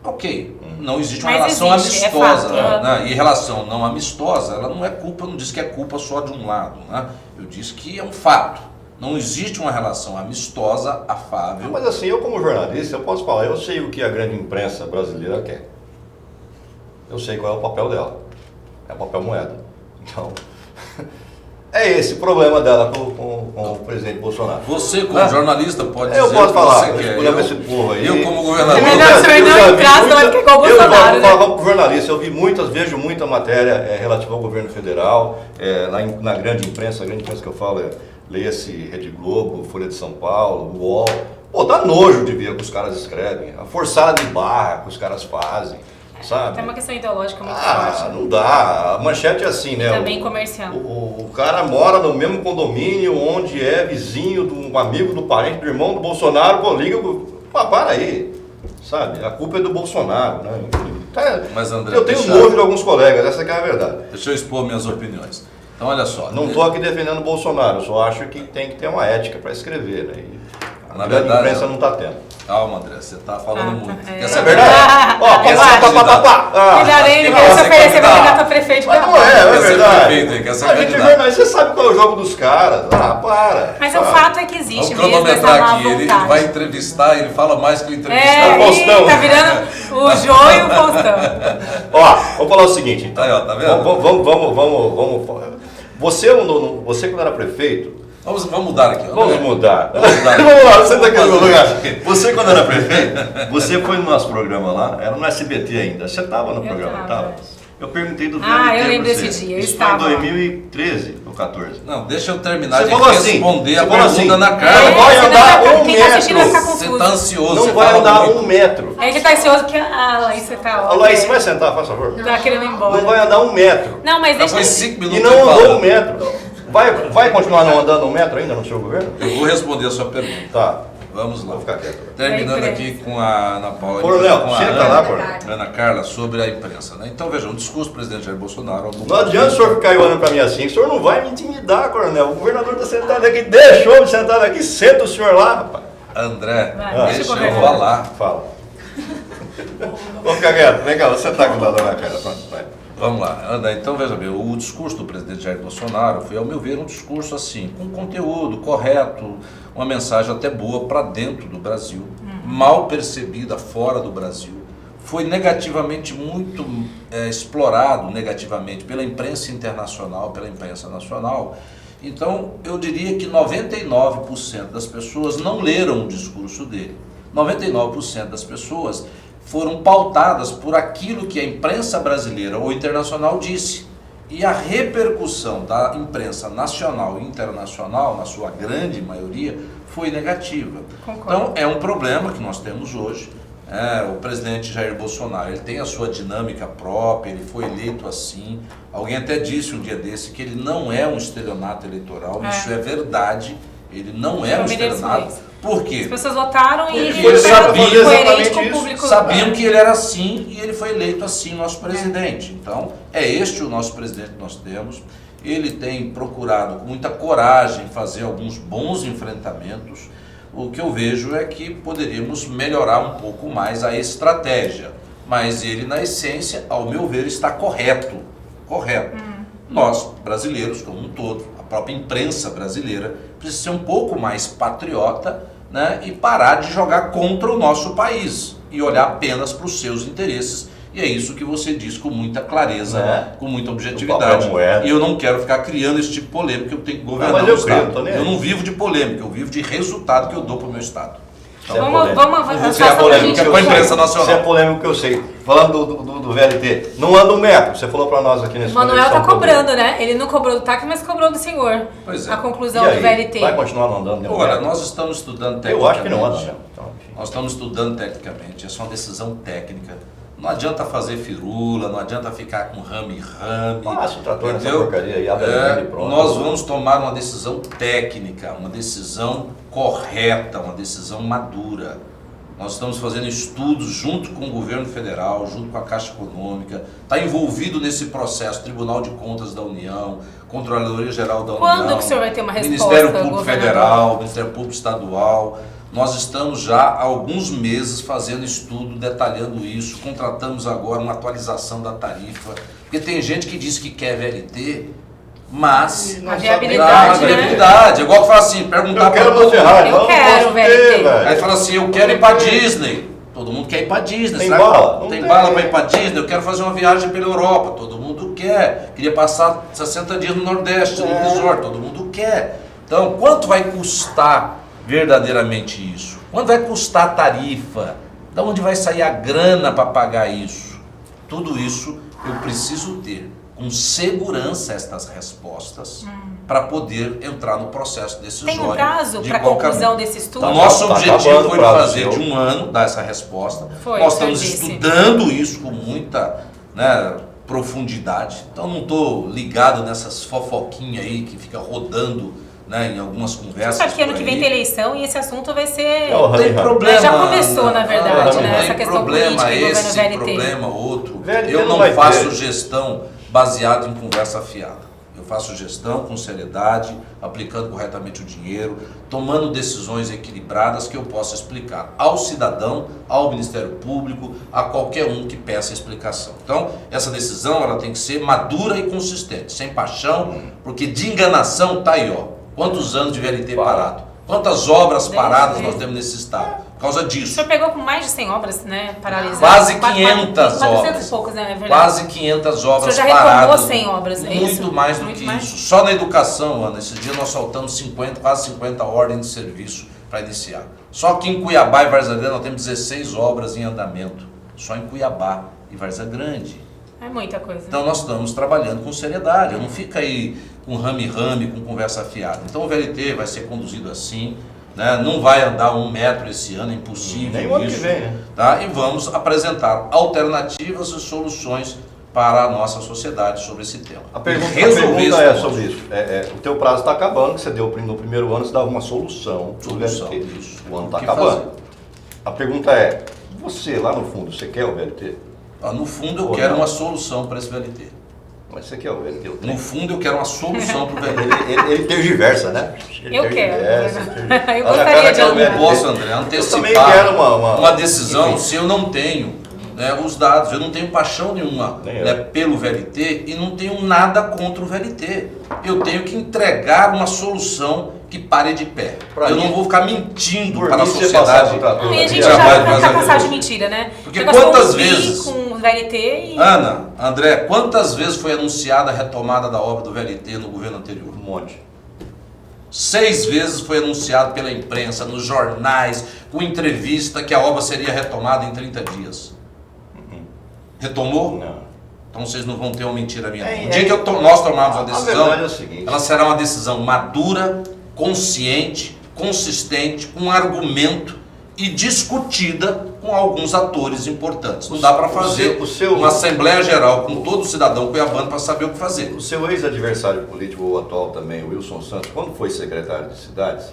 Ok, não existe uma relação amistosa, e relação não amistosa, ela não é culpa, não diz que é culpa só de um lado, eu disse que é um fato, não existe uma relação amistosa, afável. Mas assim, eu como jornalista, eu posso falar, eu sei o que a grande imprensa brasileira quer, eu sei qual é o papel dela, é o papel moeda, então, é esse o problema dela com com o presidente Bolsonaro. Você, como jornalista, pode dizer Eu posso o que falar, você quer. eu esse povo aí. Eu, como governador... É melhor o senhor não entrar, senão vai ficar igual o Bolsonaro, né? Eu falo como jornalista, eu vejo muita matéria relativa ao governo federal, na grande imprensa, a grande imprensa que eu falo leia-se Rede Globo, Folha de São Paulo, UOL. Pô, dá nojo de ver o que os caras escrevem, a forçada de barra que os caras fazem, sabe? Tem uma questão ideológica muito forte. Não dá. A manchete é assim, né? Também comercial. O cara mora no mesmo condomínio onde é vizinho de um amigo, do parente, do irmão do Bolsonaro, pô, liga, para aí, sabe? A culpa é do Bolsonaro, né? Mas, André, eu tenho nojo de alguns colegas, essa que é a verdade. Deixa eu expor minhas opiniões. Então, olha só. Não estou aqui defendendo o Bolsonaro, eu só acho que tem que ter uma ética para escrever, né? Na A verdade, imprensa não está tendo. Calma, André, você está falando muito. É. É verdade? Ó, Quer ser candidato? Cuidado aí, ele Não, quer se você oferecer quer pra dar. candidato a prefeito. Mas não Não. é Quer ser verdade. prefeito, quer ser A gente é candidato. jornalista, você sabe qual é o jogo dos caras. Para. Mas sabe? o fato é que existe Vamos mesmo essa cronometrar má aqui. Ele vontade. vai entrevistar, ele fala mais que o É, entrevistado. Faustão. tá virando o Jô e o Faustão. Ó, vamos falar o seguinte, então. Aí, ó, tá vendo? Vamos. Você quando era prefeito, Vamos mudar aqui. vamos mudar. mudar. Vamos lá, senta aqui no lugar. Você quando era prefeito, você foi no nosso programa lá, era no SBT ainda. Você estava no programa, tava, tava? acho. Eu perguntei do VLT Eu lembro pra você. desse dia, eu Isso estava foi em lá. 2013 ou 14. Não, deixa eu terminar Você de falou assim, responder você a falou pergunta assim, na Não cara. vai andar quem tá assistindo vai ficar metro. Você confuso. tá ansioso, Não você vai fala andar muito. 1 metro. É que tá ansioso porque a Laís tá Ô, Laís, você vai sentar, faz favor? tá querendo ir embora. Não vai andar 1 metro. Não, mas Já deixa foi eu... 5 minutos E não você andou falando. 1 metro. Vai continuar não andando 1 metro ainda no seu governo? Eu vou responder a sua pergunta. Tá, Vamos lá. vou ficar quieto. Terminando Da aqui com a Ana Paula. Coronel, com a senta Ana, lá, coronel. Ana Carla, sobre a imprensa. Né? Então, veja, o discurso do presidente Jair Bolsonaro... Não adianta o senhor ficar olhando para mim assim, o senhor não vai me intimidar, coronel. O governador está sentado aqui, deixou me sentado aqui, senta o senhor lá, rapaz. André, Vai, deixa deixa o eu governador. falar. Fala. Vou ficar quieto, vem cá, vou sentar aqui do lado da minha cara, pronto, vai. Vamos lá, André, então veja bem, o discurso do presidente Jair Bolsonaro foi, ao meu ver, um discurso assim, com conteúdo correto, uma mensagem até boa para dentro do Brasil, mal percebida fora do Brasil. Foi negativamente muito explorado negativamente pela imprensa internacional, pela imprensa nacional. Então, eu diria que 99% das pessoas não leram o discurso dele. 99% das pessoas foram pautadas por aquilo que a imprensa brasileira ou internacional disse. E a repercussão da imprensa nacional e internacional, na sua grande maioria, foi negativa. Concordo. Então, é um problema que nós temos hoje. O presidente Jair Bolsonaro, ele tem a sua dinâmica própria, ele foi eleito assim. Alguém até disse um dia desse que ele não é um estelionato eleitoral. Isso é verdade, ele não é um estelionato. Por quê? As pessoas votaram e ele Ele foi sabia coerente exatamente com o isso. público. Sabiam que ele era assim e ele foi eleito assim, nosso presidente. Então, é este o nosso presidente que nós temos. Ele tem procurado com muita coragem fazer alguns bons enfrentamentos. O que eu vejo é que poderíamos melhorar um pouco mais a estratégia. Mas ele, na essência, ao meu ver, está correto. Correto. Nós, brasileiros, como um todo, a própria imprensa brasileira, precisa ser um pouco mais patriota, né, e parar de jogar contra o nosso país e olhar apenas para os seus interesses. E é isso que você diz com muita clareza, com muita objetividade. papel moeda. E eu não quero ficar criando esse tipo de polêmica, que eu tenho que governar mas o eu Estado. crio, tô nem aí. Eu não vivo de polêmica, eu vivo de resultado que eu dou para o meu Estado. Isso é Vamos polêmico. avançar Isso é só pra polêmico gente... que eu com a sei. imprensa nacional. Isso é polêmico que eu sei. Falando do VLT, não anda 1 metro. Você falou para nós aqui nesse O Manuel tá Conexão cobrando, né? Ele não cobrou do TAC, mas cobrou do senhor. Pois é. A conclusão E do aí, VLT. vai continuar não andando nenhum Olha, metro? nós estamos estudando Eu tecnicamente. acho que não anda mesmo. Então, enfim. Nós estamos estudando tecnicamente, essa é uma decisão técnica. Não adianta fazer firula, não adianta ficar com rame-rame. Passa o trator nessa entendeu? porcaria aí, abre a e pronto. Nós vamos tomar uma decisão técnica, uma decisão correta, uma decisão madura. Nós estamos fazendo estudos junto com o governo federal, junto com a Caixa Econômica, está envolvido nesse processo Tribunal de Contas da União, Controladoria Geral da União, Quando que o senhor vai ter uma resposta, Ministério Público governador? Federal, Ministério Público Estadual. Nós estamos já há alguns meses fazendo estudo, detalhando isso, contratamos agora uma atualização da tarifa, porque tem gente que diz que quer VLT, mas... A viabilidade, a né? viabilidade. É igual que fala assim, perguntar Eu quero todo você mundo. errar, Eu quero, VLT. Aí fala assim, eu quero ir pra Disney. Todo mundo quer ir pra Disney. Tem Será que bala? Não tem tem. bala pra ir pra Disney? Eu quero fazer uma viagem pela Europa. Todo mundo quer. Queria passar 60 dias no Nordeste, no resort. Todo mundo quer. Então, quanto vai custar verdadeiramente isso? Quanto vai custar a tarifa? De onde vai sair a grana para pagar isso? Tudo isso eu preciso ter com segurança estas respostas para poder entrar no processo decisório. Tem um prazo de para qual conclusão caminho. desse estudo? O nosso objetivo acabando foi o prazo, fazer de um ano, dar essa resposta. Foi, Nós o senhor estamos disse. estudando isso com muita, né, profundidade. Então não estou ligado nessas fofoquinhas aí que fica rodando, né, em algumas conversas. Sabe que ano por que aí. vem tem eleição e esse assunto vai ser... É o Não tem problema. Já começou, na verdade, não né, tem essa questão problema política envolvendo esse, o VLT. problema outro. VLT Eu não não vai faço ter. gestão baseado em conversa fiada. Eu faço gestão com seriedade, aplicando corretamente o dinheiro, tomando decisões equilibradas que eu possa explicar ao cidadão, ao Ministério Público, a qualquer um que peça explicação. Então, essa decisão ela tem que ser madura e consistente, sem paixão, porque de enganação está aí, ó. Quantos anos de VLT parado? Quantas obras paradas nós temos nesse estado? Por causa O disso. senhor pegou com mais de 100 obras, né, paralisadas? Quase 500 400 obras. e poucos, né, é verdade. Quase 500 obras O senhor já paradas. retomou 100 obras, é Muito isso? mais do Muito que mais? isso. Só na educação, Ana, esse dia nós soltamos quase 50 ordens de serviço para iniciar. Só que em Cuiabá e Várzea Grande nós temos 16 obras em andamento. Só em Cuiabá e Várzea Grande. É muita coisa. Então nós estamos trabalhando com seriedade. Não fica aí com rame-rame, com conversa fiada. Então o VLT vai ser conduzido assim. Né? Não vai andar 1 metro esse ano, é impossível. Nem o ano isso, que vem, né? tá? E vamos apresentar alternativas e soluções para a nossa sociedade sobre esse tema. A pergunta esse é problema. sobre isso. O teu prazo está acabando, que você deu no primeiro ano, você dava uma solução. Solução, VLT. isso. O ano O está que acabando. fazer? A pergunta é, você lá no fundo, você quer o VLT? No fundo eu Ou quero não? uma solução para esse VLT. Mas você quer o VLT? Eu No tenho. fundo eu quero uma solução para o VLT. Ele tergiversa, né? Ele Eu quero. tergiversa, Eu Olha a gostaria cara de que é o Eu não ouvir. posso, André, Eu também antecipar quero uma decisão enfim. se eu não tenho, né, os dados. Eu não tenho paixão nenhuma, Nem eu. né, pelo VLT e não tenho nada contra o VLT. Eu tenho que entregar uma solução que pare de pé. Pra Eu mim- não vou ficar mentindo Por para a mim, você passar sociedade. pro trator E a ali, gente já já vai vai fazer cansado de tudo. mentira, né? Porque Já gastou quantas um bi vezes- com o VLT e... Ana, André, quantas vezes foi anunciada a retomada da obra do VLT no governo anterior? Um monte. 6 vezes foi anunciado pela imprensa, nos jornais, com entrevista, que a obra seria retomada em 30 dias. Retomou? Não. Então vocês não vão ter uma mentira minha. É, O dia que nós tomarmos a A decisão, verdade é o seguinte. ela será uma decisão madura, consciente, consistente, com argumento e discutida com alguns atores importantes. Não dá para fazer o seu- uma Assembleia Geral com todo cidadão cuiabano para saber o que fazer. O seu ex-adversário político, ou atual também, o Wilson Santos, quando foi secretário de cidades,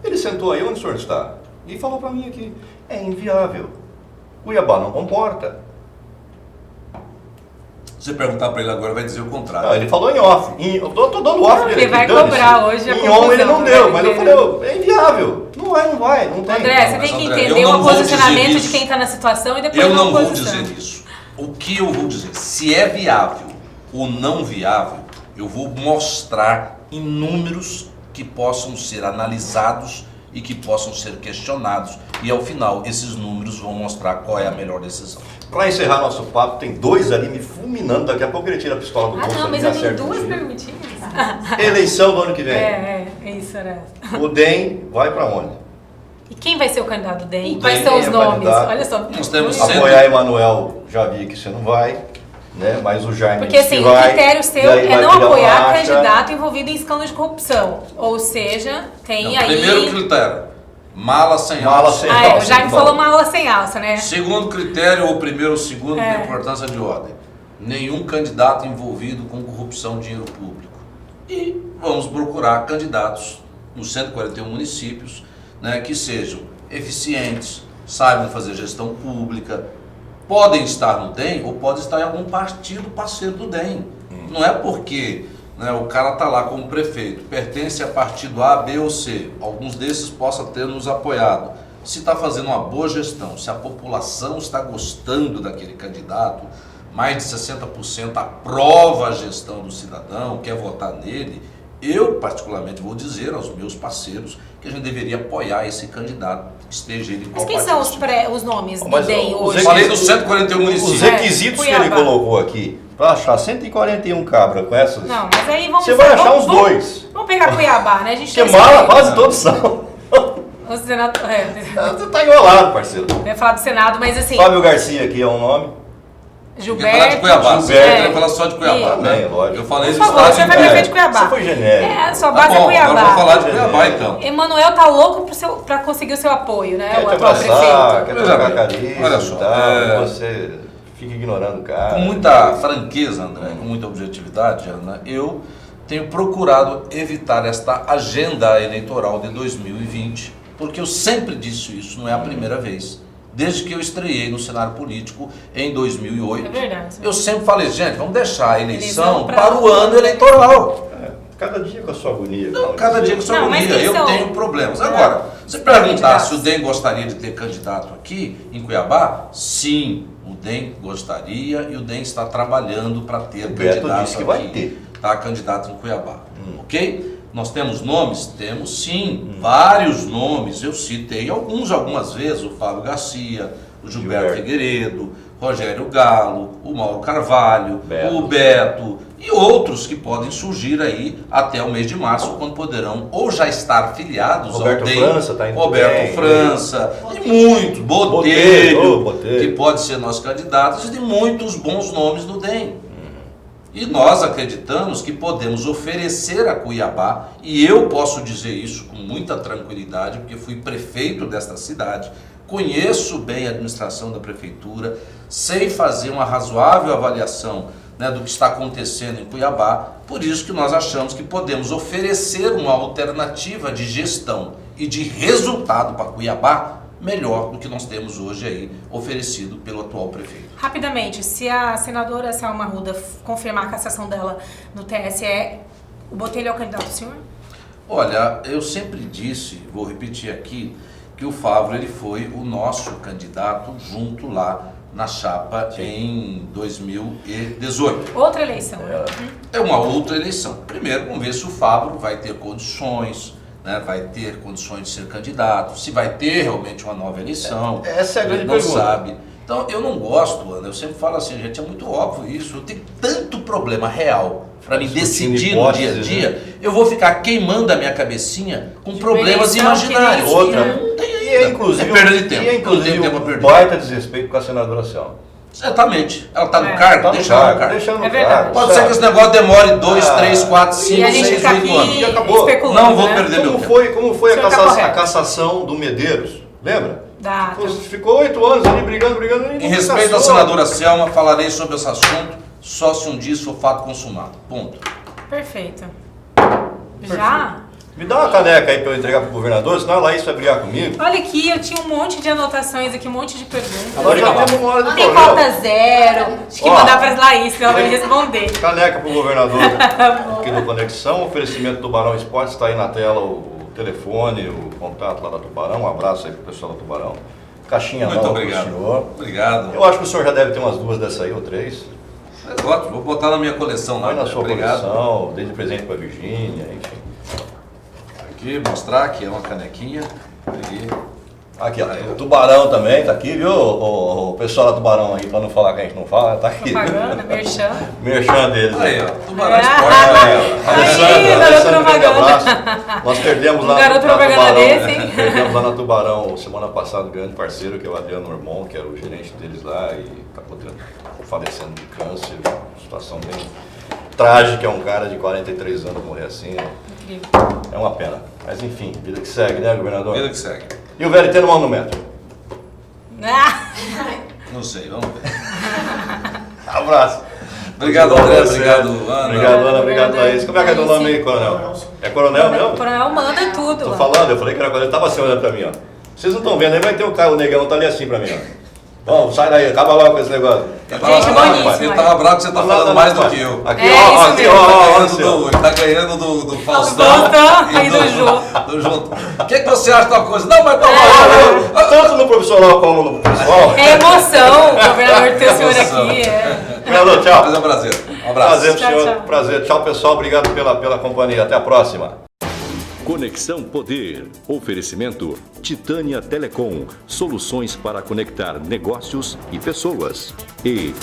ele sentou aí, onde o senhor está? E falou para mim aqui, é inviável. Cuiabá não comporta. Se você perguntar para ele agora, vai dizer o contrário. Não, ele falou em off. Eu tô dando off dele. Ele vai dane-se. cobrar hoje a Em on ele não conclusão, deu, né? mas eu falei, ó, é inviável. Não vai, não tem. André, você mas, tem que André, entender eu o não vou posicionamento dizer de isso. quem está na situação e depois Eu uma não vou posição. dizer isso. O que eu vou dizer? Se é viável ou não viável, eu vou mostrar em números que possam ser analisados e que possam ser questionados. E ao final, esses números vão mostrar qual é a melhor decisão. Para encerrar nosso papo, tem 2 ali me fulminando. Daqui a pouco ele tira a pistola do Ah, bolso. não, ali, mas eu tenho acerta 2 um tiro. perguntinhas. Eleição do ano que vem. É isso, né? O DEM vai para onde? E quem vai ser o candidato do DEM? O Quais DEM são os é o nomes? candidato. Olha só. Nós temos Muito- sempre- Apoiar Emanuel, já vi que você não vai, né? Mas o Jaime Porque disse que assim, vai, o critério seu e aí é vai não virar apoiar marcha. candidato envolvido em escândalo de corrupção. Ou seja, tem Então, aí... primeiro critério, mala sem Mala alça. sem Ah, é, o alça, Jaime bom. falou uma aula sem alça, né? Segundo critério, ou primeiro ou segundo, É. tem importância de ordem. Nenhum candidato envolvido com corrupção de dinheiro público. E vamos procurar candidatos nos 141 municípios, né, que sejam eficientes, saibam fazer gestão pública, podem estar no DEM ou podem estar em algum partido parceiro do DEM. Não é porque, né, o cara está lá como prefeito, pertence a partido A, B ou C, alguns desses possam ter nos apoiado. Se está fazendo uma boa gestão, se a população está gostando daquele candidato, mais de 60% aprova a gestão do cidadão, quer votar nele, eu particularmente vou dizer aos meus parceiros que a gente deveria apoiar esse candidato, esteja ele em Mas qual quem partido são os, estiver. os nomes do Mas DEM os hoje? Eu falei dos 141 Os municípios. requisitos que ele Cuiabá. colocou aqui Para achar 141 cabras com essas, Não, mas aí vamos... você vai achar uns vamos, dois. Vamos pegar Cuiabá, né? A gente Porque tem mala quase todos são. o Senado... Você tá enrolado, parceiro. Eu ia falar do Senado, mas assim... Fábio Garcia aqui é um nome. Eu queria falar de Cuiabá. Gilberto. Eu queria falar só de Cuiabá. Também, Né? lógico. Eu falei Por do favor, estado você vai inteiro. prefeito de Cuiabá. Você foi genérico. É, sua Tá base é bom, Cuiabá. agora eu vou falar de Cuiabá então. Emanuel tá louco pra conseguir o seu apoio, né? Quer o te atual abraçar, quer prefeito. trocar carícia Olha e só, tal, você fica ignorando o cara. Com muita franqueza, André, com muita objetividade, Ana, eu tenho procurado evitar esta agenda eleitoral de 2020, porque eu sempre disse isso, não é a primeira vez. Desde que eu estreiei no cenário político em 2008. É verdade. Eu sempre falei, gente, vamos deixar a eleição Eleição para o ano eleitoral. Cada dia com a sua agonia. Não, cada dia com sua Não, mas agonia, quem eu são? tenho problemas. Agora, se perguntar se o DEM gostaria de ter candidato aqui em Cuiabá, sim, o DEM gostaria e o DEM está trabalhando para ter Beto candidato disse que aqui. vai ter. Tá, candidato em Cuiabá, ok? Nós temos nomes? Temos sim, vários nomes. Eu citei algumas vezes, o Fábio Garcia, o Gilberto Figueiredo, Rogério Galo, o Mauro Carvalho, o Beto e outros que podem surgir aí até o mês de março, quando poderão ou já estar filiados Roberto ao DEM, França tá indo Roberto bem, França, e muitos, Botelho, Botelho, que pode ser nosso candidato, e de muitos bons nomes do DEM. E nós acreditamos que podemos oferecer a Cuiabá, e eu posso dizer isso com muita tranquilidade, porque fui prefeito desta cidade, conheço bem a administração da prefeitura, sei fazer uma razoável avaliação, né, do que está acontecendo em Cuiabá, por isso que nós achamos que podemos oferecer uma alternativa de gestão e de resultado para Cuiabá melhor do que nós temos hoje aí oferecido pelo atual prefeito. Rapidamente, se a senadora Selma Arruda confirmar a cassação dela no TSE, o Botelho é o candidato do senhor? Olha, eu sempre disse, vou repetir aqui, que o Fávaro ele foi o nosso candidato junto lá na chapa em 2018. Outra eleição, né? É uma outra eleição. Primeiro, vamos ver se o Fávaro vai ter condições, né, vai ter condições de ser candidato, se vai ter realmente uma nova eleição. Essa é a grande não pergunta. sabe. Então, eu não gosto, Ana, eu sempre falo assim, gente, é muito óbvio isso, eu tenho tanto problema real para me decidir no dia a dia, eu vou ficar queimando a minha cabecinha com problemas eleição que imaginários. nem Outra. Não tem E é ainda. inclusive, É perda de tempo. E é inclusive Não tem tempo a um perder. baita desrespeito com a senadora Selma. Exatamente. Ela está no É. cargo, Tá no deixa ela no cargo, cargo. deixando no É verdade. cargo. Pode ser sabe? que esse negócio demore 2, Ah, 3, 4, 5, E a gente 6, fica 8 anos. aqui E acabou. especulando, Não vou né? perder meu tempo. Como foi O senhor tá a correto. cassação do Medeiros? Lembra? Dá. Ficou 8 anos ali brigando. Em respeito à senadora Selma, falarei sobre esse assunto só se um dia isso for fato consumado. Ponto. Perfeito. Já? Me dá uma caneca aí pra eu entregar pro governador, senão a Laís vai brigar comigo. Olha aqui, eu tinha um monte de anotações aqui, um monte de perguntas. Nós já temos uma hora de Tem programa. falta zero. Acho que Ó. mandar para as Laís, que ela vai me responder. Caneca pro governador aqui do Conexão. Oferecimento do Tubarão Esportes, está aí na tela o telefone, o contato lá da Tubarão. Um abraço aí pro pessoal da Tubarão. Caixinha Muito nova obrigado. pro senhor. Obrigado. Eu acho que o senhor já deve ter umas 2 dessas aí, ou 3. É ótimo, vou botar na minha coleção lá. Vai na sua Obrigado. coleção, desde presente pra Virgínia, enfim. Aqui, mostrar que é uma canequinha. Aí. Aqui, ó, o Tubarão também tá aqui, viu? O pessoal da Tubarão aí, pra não falar que a gente não fala, tá aqui. Propaganda, merchan. Merchan deles. Aí, ó. Tubarão Ah, Esporte. aí, garoto Alessandra, grande abraço. propaganda. Nós perdemos Um lá garoto na propaganda Tubarão, desse, hein? perdemos lá na Tubarão semana passada um grande parceiro, que é o Adriano Ormon, que era o gerente deles lá e acabou falecendo de câncer. Situação bem trágica, é um cara de 43 anos morrer assim. Incrível. É uma pena. Mas enfim, vida que segue, né, governador? Vida que segue. E o VLT no monumento? Ah, Não sei, vamos ver. Abraço. Obrigado, Tudo bom André. pra você? Obrigado, Ana. Obrigado, Ana. Obrigado, Obrigado, Laís. Como é que é teu nome aí, Laís. coronel? É coronel o mesmo? coronel manda tudo. Tô lá. falando, eu falei que era coronel. Ele tava assim olhando pra mim, ó. Vocês não estão vendo, aí vai ter o cara, o negão tá ali assim pra mim, ó. Vamos, sai daí, acaba logo com esse negócio. Gente, Ele boníssimo, tava bravo que você tá falando mais do que eu. Aqui, É, ó, isso aqui, mesmo. ó, Ele tá ganhando do Faustão Faustão e e do Jô. do Junto. O que você acha da coisa? Não, mas tá ó, tanto no profissional como no pessoal. É emoção, o governador ter o senhor Emoção. aqui. Governador, tchau. Mas é um prazer. Um abraço. Prazer, Tchau, senhor. tchau. Prazer. Tchau, pessoal. Obrigado pela companhia. Até a próxima. Conexão Poder. Oferecimento Titânia Telecom. Soluções para conectar negócios e pessoas. E